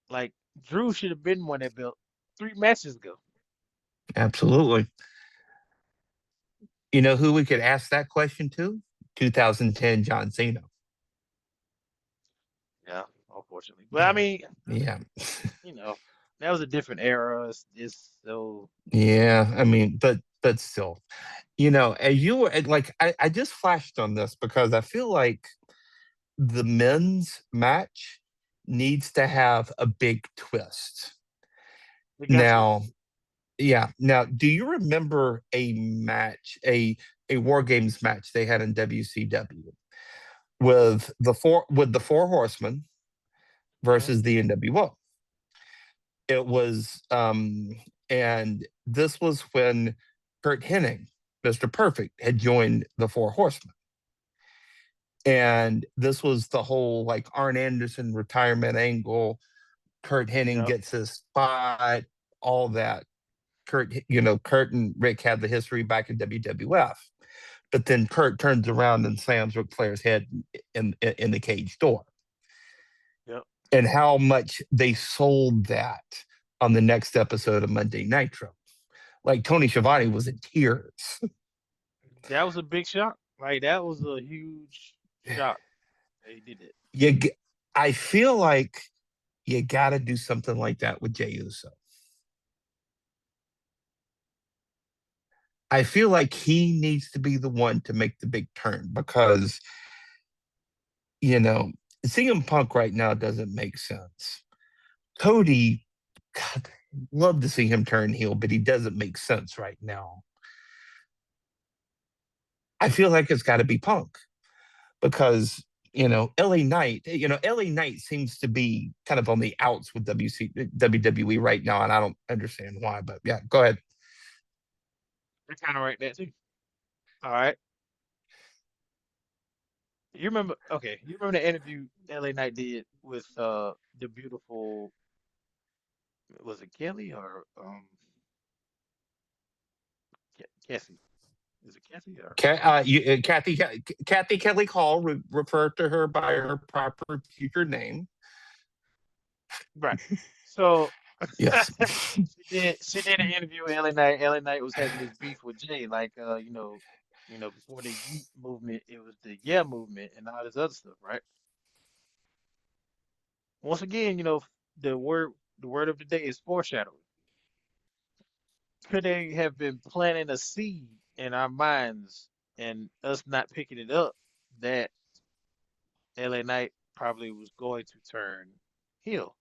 Like Drew should have been won that belt 3 matches ago. Absolutely. You know who we could ask that question to? 2010 John Cena. Yeah, unfortunately. But I mean, Yeah. you know, that was a different era. It's so Yeah. I mean, but still, as you were like, I just flashed on this because I feel like the men's match needs to have a big twist. we got to. Now, yeah. Now, do you remember a match, a War Games match they had in WCW with the Four Horsemen Hmm. versus the NWO? It was and this was when Kurt Hennig, Mr. Perfect, had joined the Four Horsemen. And this was the whole like Arn Anderson retirement angle. Kurt Hennig Yep. gets his spot, all that. Kurt and Rick had the history back in WWF. But then Kurt turns around and slams Ric Flair's head in the cage door. Yep. And how much they sold that on the next episode of Monday Nitro. Like Tony Schiavone was in tears. That was a big shock. Like that was a huge shock. They did it. you, I feel like you got to do something like that with Jey Uso. I feel like he needs to be the one to make the big turn because, you know, CM Punk right now doesn't make sense. Cody, God, love to see him turn heel, but he doesn't make sense right now. I feel like it's got to be Punk because LA Knight seems to be kind of on the outs with WWE right now, and I don't understand why. But yeah, go ahead. They kind of right there too. All right. You remember? Okay. You remember the interview LA Knight did with the beautiful, was it Kelly or Cassie? Is it Cassie or Kathy Kelly Hall, refer to her by her proper future name. right? So Yes. she did an interview with LA Knight. LA Knight was having this beef with Jay, like before the Yeet movement, it was the Yeah movement and all this other stuff, right? Once again, the word of the day is foreshadowing. Could they have been planting a seed in our minds and us not picking it up that LA Knight probably was going to turn heel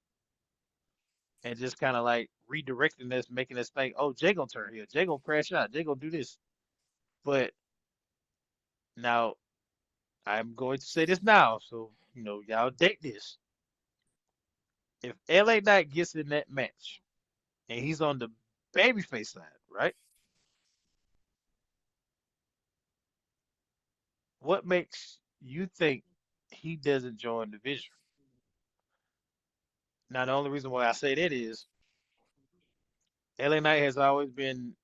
and just kind of like redirecting us, making us think, oh, Jay gonna turn heel, Jay gonna crash out, Jay gonna do this. But now I'm going to say this now, so y'all date this. If LA Knight gets in that match and he's on the babyface side, right? What makes you think he doesn't join the division? Now, the only reason why I say that is LA Knight has always been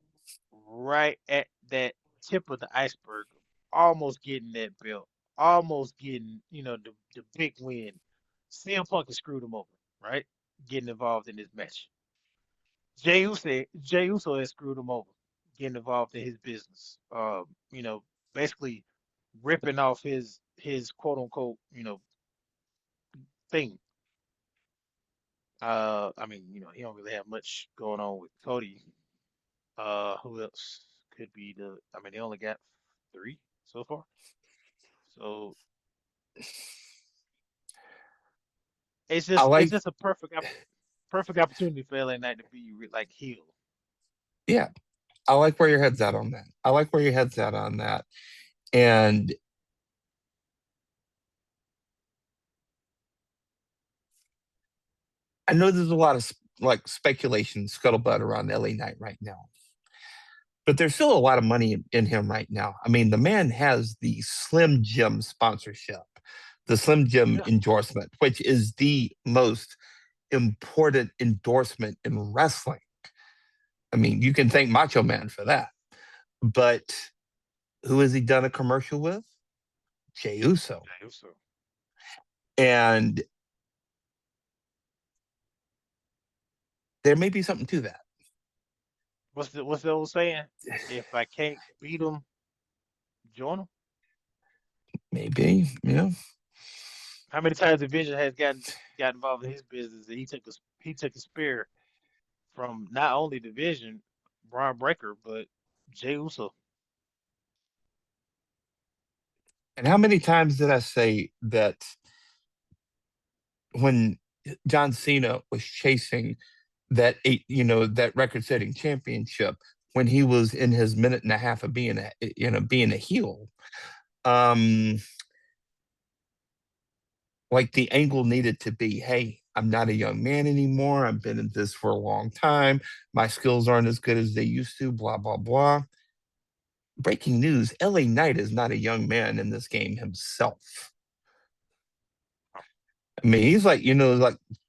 right at that tip of the iceberg, almost getting that belt, almost getting, the big win. CM Punk has screwed him over, right? Getting involved in this match. Jey Uso has screwed him over, getting involved in his business. Basically ripping off his quote unquote, thing. I mean, he don't really have much going on with Cody. Who else could be I mean, they only got three so far. So it's I just it's like, just a perfect opportunity for LA Knight to be like heel. yeah, I like where your head's at on that. I like where your head's at on that. And I know there's a lot of like speculation, scuttlebutt around LA Knight right now, but there's still a lot of money in him right now. I mean, the man has the Slim Jim sponsorship, the Slim Jim Yeah. endorsement, which is the most important endorsement in wrestling. I mean, you can thank Macho Man for that. But who has he done a commercial with? Jey Uso. Jey Uso. And there may be something to that. What's the old saying? If I can't beat him, join him. Maybe, yeah. How many times the Vision has got involved in his business and he took a spear from not only the Vision, Braun Breaker, but Jey Uso. And how many times did I say that when John Cena was chasing that record-setting championship when he was in his minute and a half of being a heel, um, like the angle needed to be, hey, I'm not a young man anymore. I've been in this for a long time. My skills aren't as good as they used to. Blah blah blah. Breaking news: LA Knight is not a young man in this game himself. I mean, he's like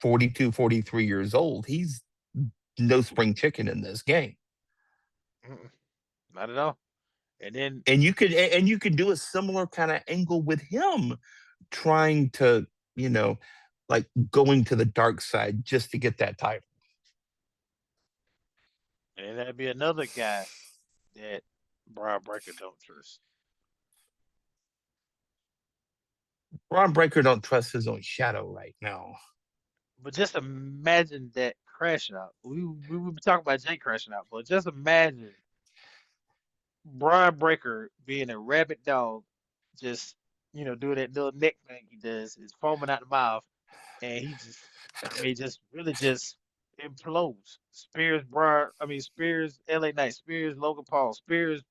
42, 43 years old. He's no spring chicken in this game. Mm-mm, not at all. And then And you could do a similar kind of angle with him trying to, you know, like going to the dark side just to get that title. and that'd be another guy that Braun Breaker don't trust. Ron Breaker don't trust his own shadow right now. But just imagine that crashing out. We would be talking about Jay crashing out, but just imagine Braun Breaker being a rabid dog, just doing that little neck thing he does, is foaming out the mouth, and he just, I mean, just really just implodes. Spears LA Knight, Spears Logan Paul, Spears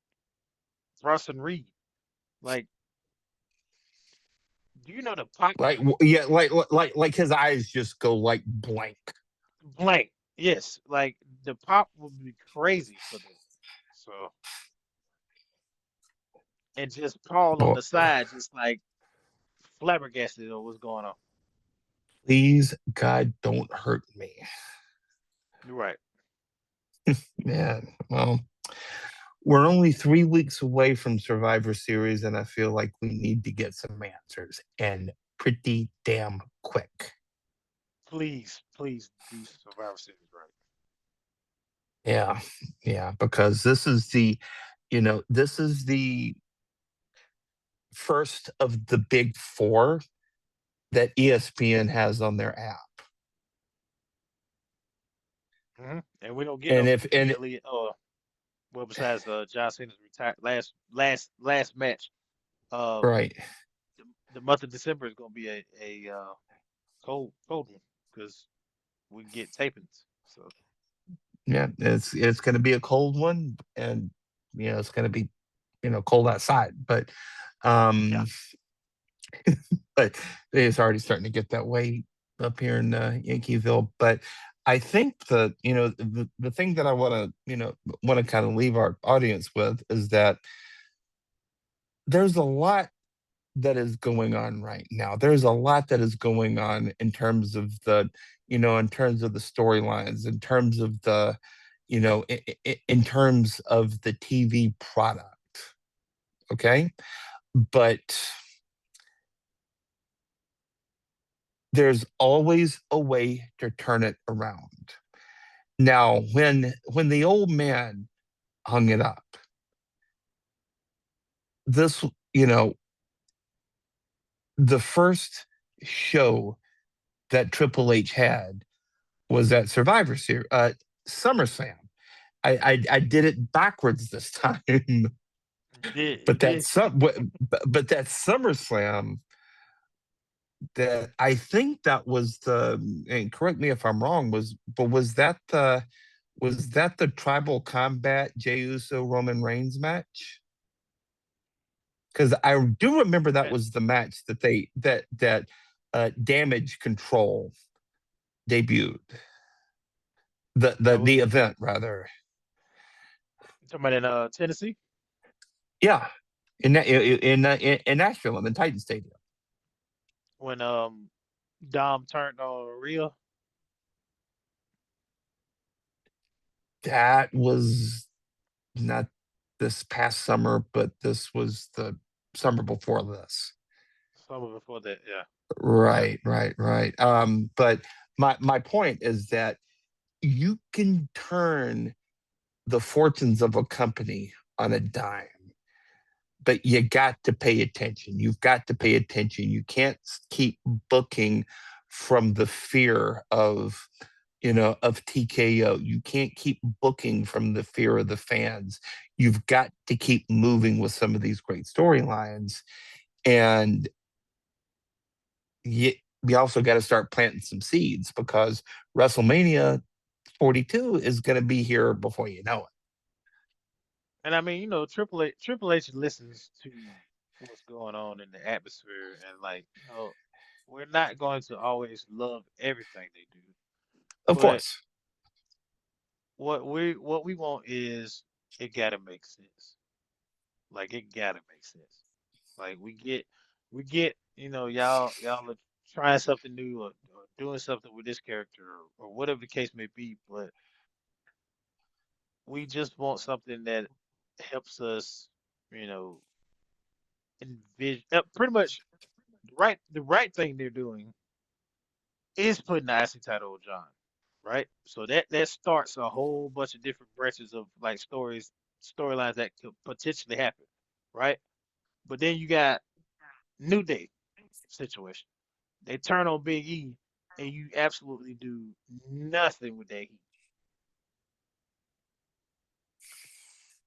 Bronson Reed. Like, do you know the pop Yeah, like his eyes just go like blank. blank? Yes, like the pop would be crazy for them. So, and just Paul on Oh, the side, just like flabbergasted on what's going on. please, God, don't hurt me. You're right. Man, well, we're only 3 weeks away from Survivor Series, and I feel like we need to get some answers and pretty damn quick. Please, please do Survivor Series right. Yeah, yeah, because this is the first of the big four that ESPN has on their app. And we don't get And no if and immediately. Well, besides John Cena's retire last match, um, right. the month of December is gonna be a cold one because we get tapings. So Yeah, it's going to be a cold one, and it's going to be cold outside, yeah, um but it's already starting to get that way up here in Yankeeville. But I think the thing that I want to kind of leave our audience with is that there's a lot that is going on right now. There's a lot that is going on in terms of in terms of the storylines, in terms of in terms of the TV product. Okay. But there's always a way to turn it around. Now, when the old man hung it up, this, the first show that Triple H had was at Survivor Series, SummerSlam. I did it backwards this time, you but did. but that SummerSlam, that I think that was and correct me if I'm wrong, was that the tribal combat Jey Uso Roman Reigns match? Because I do remember that Man, was the match that Damage Control debuted, that was the in event rather. talking about in Tennessee Yeah, in Nashville in the Titan Stadium. when Dom turned on Rhea. That was not this past summer, but this was the summer before this. Summer before that, yeah, yeah. Right, right, right. But my point is that you can turn the fortunes of a company on a dime, but you got to pay attention. You've got to pay attention. You can't keep booking from the fear of TKO. You can't keep booking from the fear of the fans. You've got to keep moving with some of these great storylines. And you, we also got to start planting some seeds because WrestleMania 42 is going to be here before you know it. And I mean, Triple H listens to what's going on in the atmosphere, and like, we're not going to always love everything they do, Of but course. what we want is it gotta make sense. Like it gotta make sense. Like we get, y'all are trying something new or doing something with this character or whatever the case may be, but we just want something that helps us, you know, envision pretty much the right thing they're doing is putting the IC title on John, right? So that starts a whole bunch of different branches of like storylines that could potentially happen, right? But then you got New Day situation. They turn on Big E, and you absolutely do nothing with that heat.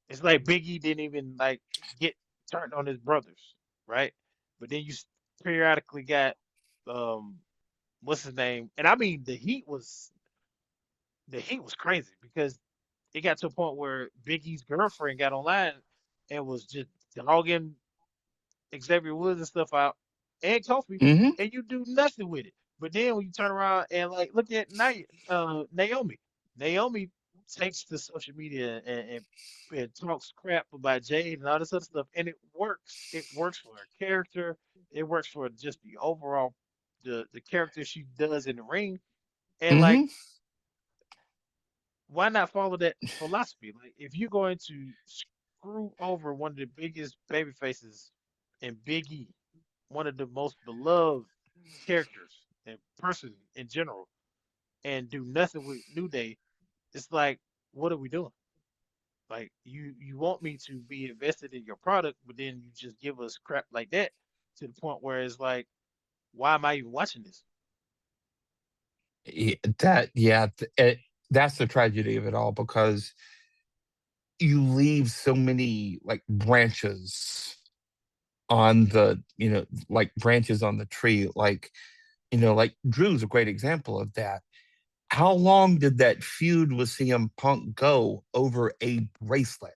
It's like Big E didn't even like get turned on his brothers, right? But then you periodically got um what's his name? And I mean the heat was crazy because it got to a point where Big E's girlfriend got online and was just dogging Xavier Woods and stuff out and Kofi, Hmm. and you do nothing with it. But then when you turn around and like look at Naomi, Naomi takes to social media and talks crap about Jade and all this other stuff, and it works. It works for her character. It works for just the overall the character she does in the ring. And like, Hmm. why not follow that philosophy? Like, if you're going to screw over one of the biggest baby faces in Big E, one of the most beloved characters and person in general, and do nothing with New Day, it's like, what are we doing? Like, you want me to be invested in your product, but then you just give us crap like that to the point where it's like, why am I even watching this? That, yeah. That's the tragedy of it all, because you leave so many like branches on the, like branches on the tree. Like, like Drew's a great example of that. How long did that feud with CM Punk go over a bracelet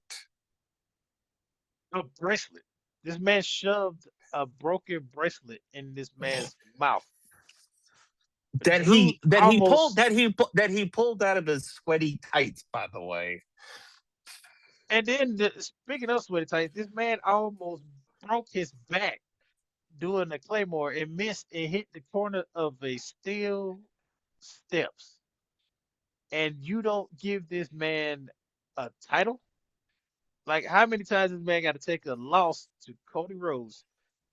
A bracelet. This man shoved a broken bracelet in this man's mouth. that Drew he that he pulled almost, that he pulled out of his sweaty tights, by the way? and then speaking of sweaty tights, this man almost broke his back doing the claymore and missed and hit the corner of a steel steps. And you don't give this man a title? Like, how many times this man got to take a loss to Cody Rhodes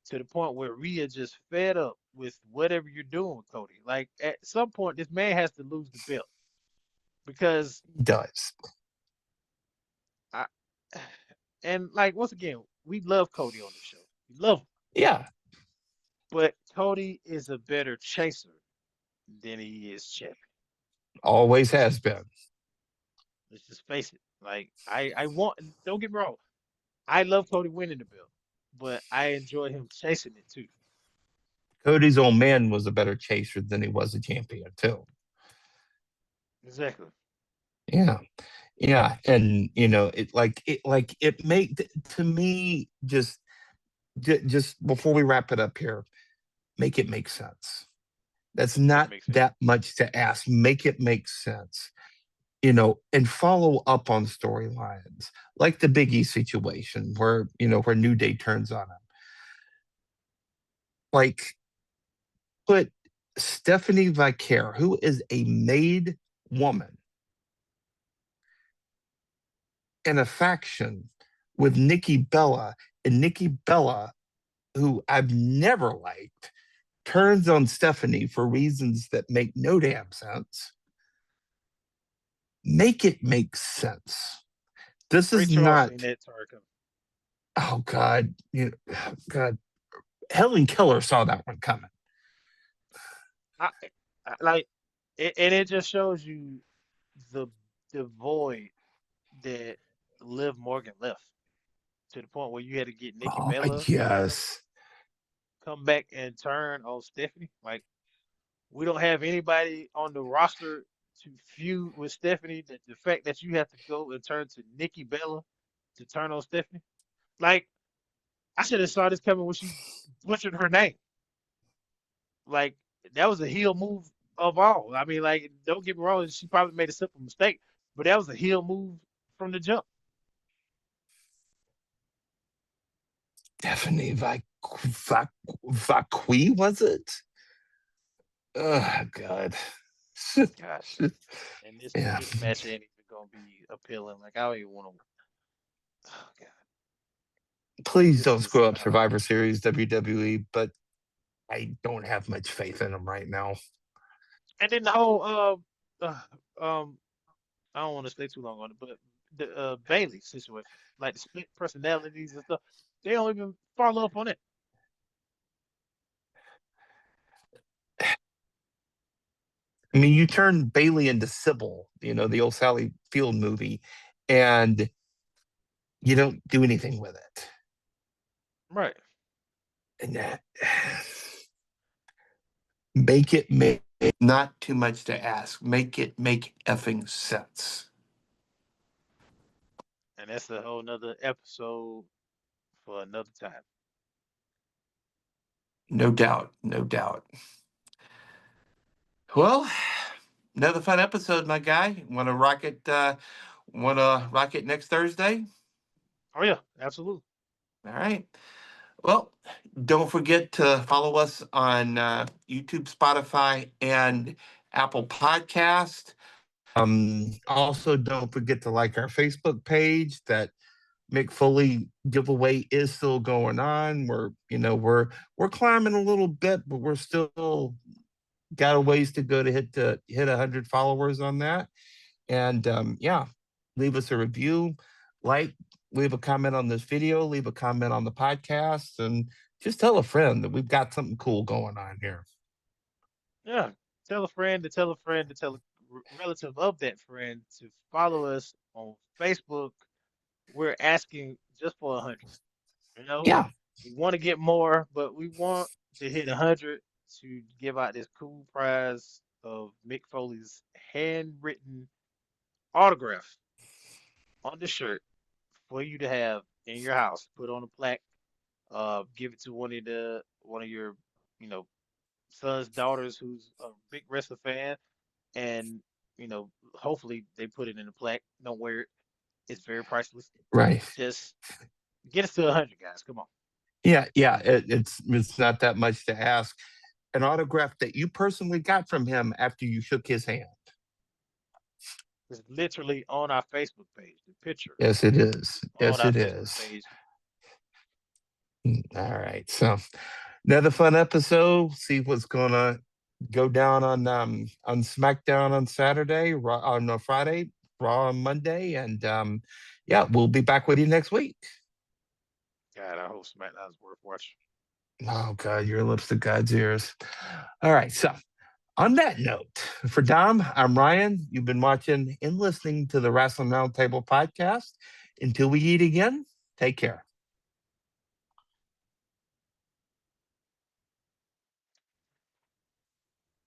to the point where Rhea just fed up with whatever you're doing with Cody? Like, at some point, this man has to lose the belt because He does. I, and like, once again, we love Cody on the show. We love him, Yeah, but Cody is a better chaser than he is champion. always Let's has just been. let's just face it. Like, I want, don't get me wrong, I love Cody winning the belt, but I enjoy him chasing it too. Cody's old man was a better chaser than he was a champion too. Exactly. Yeah. Yeah, and it make to me, just before we wrap it up here, make it make sense. That's Make it not make sense. that much to ask. Make it make sense, and follow up on storylines like the Big E situation, where New Day turns on him. Like, put Stephanie Vicaire, who is a made woman, in a faction with Nikki Bella, and Nikki Bella, who I've never liked, turns on Stephanie for reasons that make no damn sense. Make it make sense. This Ray is Charles not, seen that Tarek. oh God, God, Helen Keller saw that one coming. I, like, and it just shows you the the void that Liv Morgan left to the point where you had to get Nikki Oh, Bella to yes, come back and turn on Stephanie. Like, we don't have anybody on the roster to feud with Stephanie. That the fact that you have to go and turn to Nikki Bella to turn on Stephanie. Like, I should have saw this coming when she butchered her name. Like, that was a heel move of all. I mean, like, don't get me wrong, she probably made a simple mistake, but that was a heel move from the jump. Stephanie Vacqui, was it? Oh God. Gosh. And this Yeah. this match ain't even gonna be appealing. Like, I don't even want to. Oh God, Please this don't is screw up Survivor Series WWE, but I don't have much faith in them right now. and then the whole I don't want to stay too long on it, but the Bailey situation, like the split personalities and stuff, they don't even follow up on it. I mean, you turn Bailey into Sybil, the old Sally Field movie, and you don't do anything with it. Right. And that, make it make not too much to ask. Make it make effing sense. And that's a whole nother episode for another time. No doubt, no doubt. Well, another fun episode, my guy. Want to rock it? Want to rock it next Thursday? Oh yeah, absolutely. All right. Well, don't forget to follow us on YouTube, Spotify, and Apple Podcast. Also, don't forget to like our Facebook page. That Mick Foley giveaway is still going on. We're climbing a little bit, but we're still got a ways to go to hit 100 followers on that. And yeah, leave us a review, like, leave a comment on this video, leave a comment on the podcast, and just tell a friend that we've got something cool going on here. Yeah. Tell a friend to tell a friend to tell a relative of that friend to follow us on Facebook. We're asking just for 100. You know, Yeah, we want to get more, but we want to hit 100 to give out this cool prize of Mick Foley's handwritten autograph on the shirt for you to have in your house. Put on a plaque. Give it to one of your, you know, sons, daughters who's a big wrestler fan, and hopefully they put it in a plaque. Don't wear it. It's very priceless. right. Just get us to 100, guys. Come on. Yeah, yeah. It's not that much to ask. An autograph that you personally got from him after you shook his hand. It's literally on our Facebook page. The picture Yes, it is. on Yes, our it Facebook is. page. All right. So another fun episode. See what's gonna go down on SmackDown on Saturday, Raw on Friday, Raw on Monday, and yeah, we'll be back with you next week. God, I hope SmackDown's worth watching. Oh God, your lips to God's ears. All right. So on that note, for Dom, I'm Ryan. You've been watching and listening to the Wrestling Roundtable podcast. Until we eat again, take care.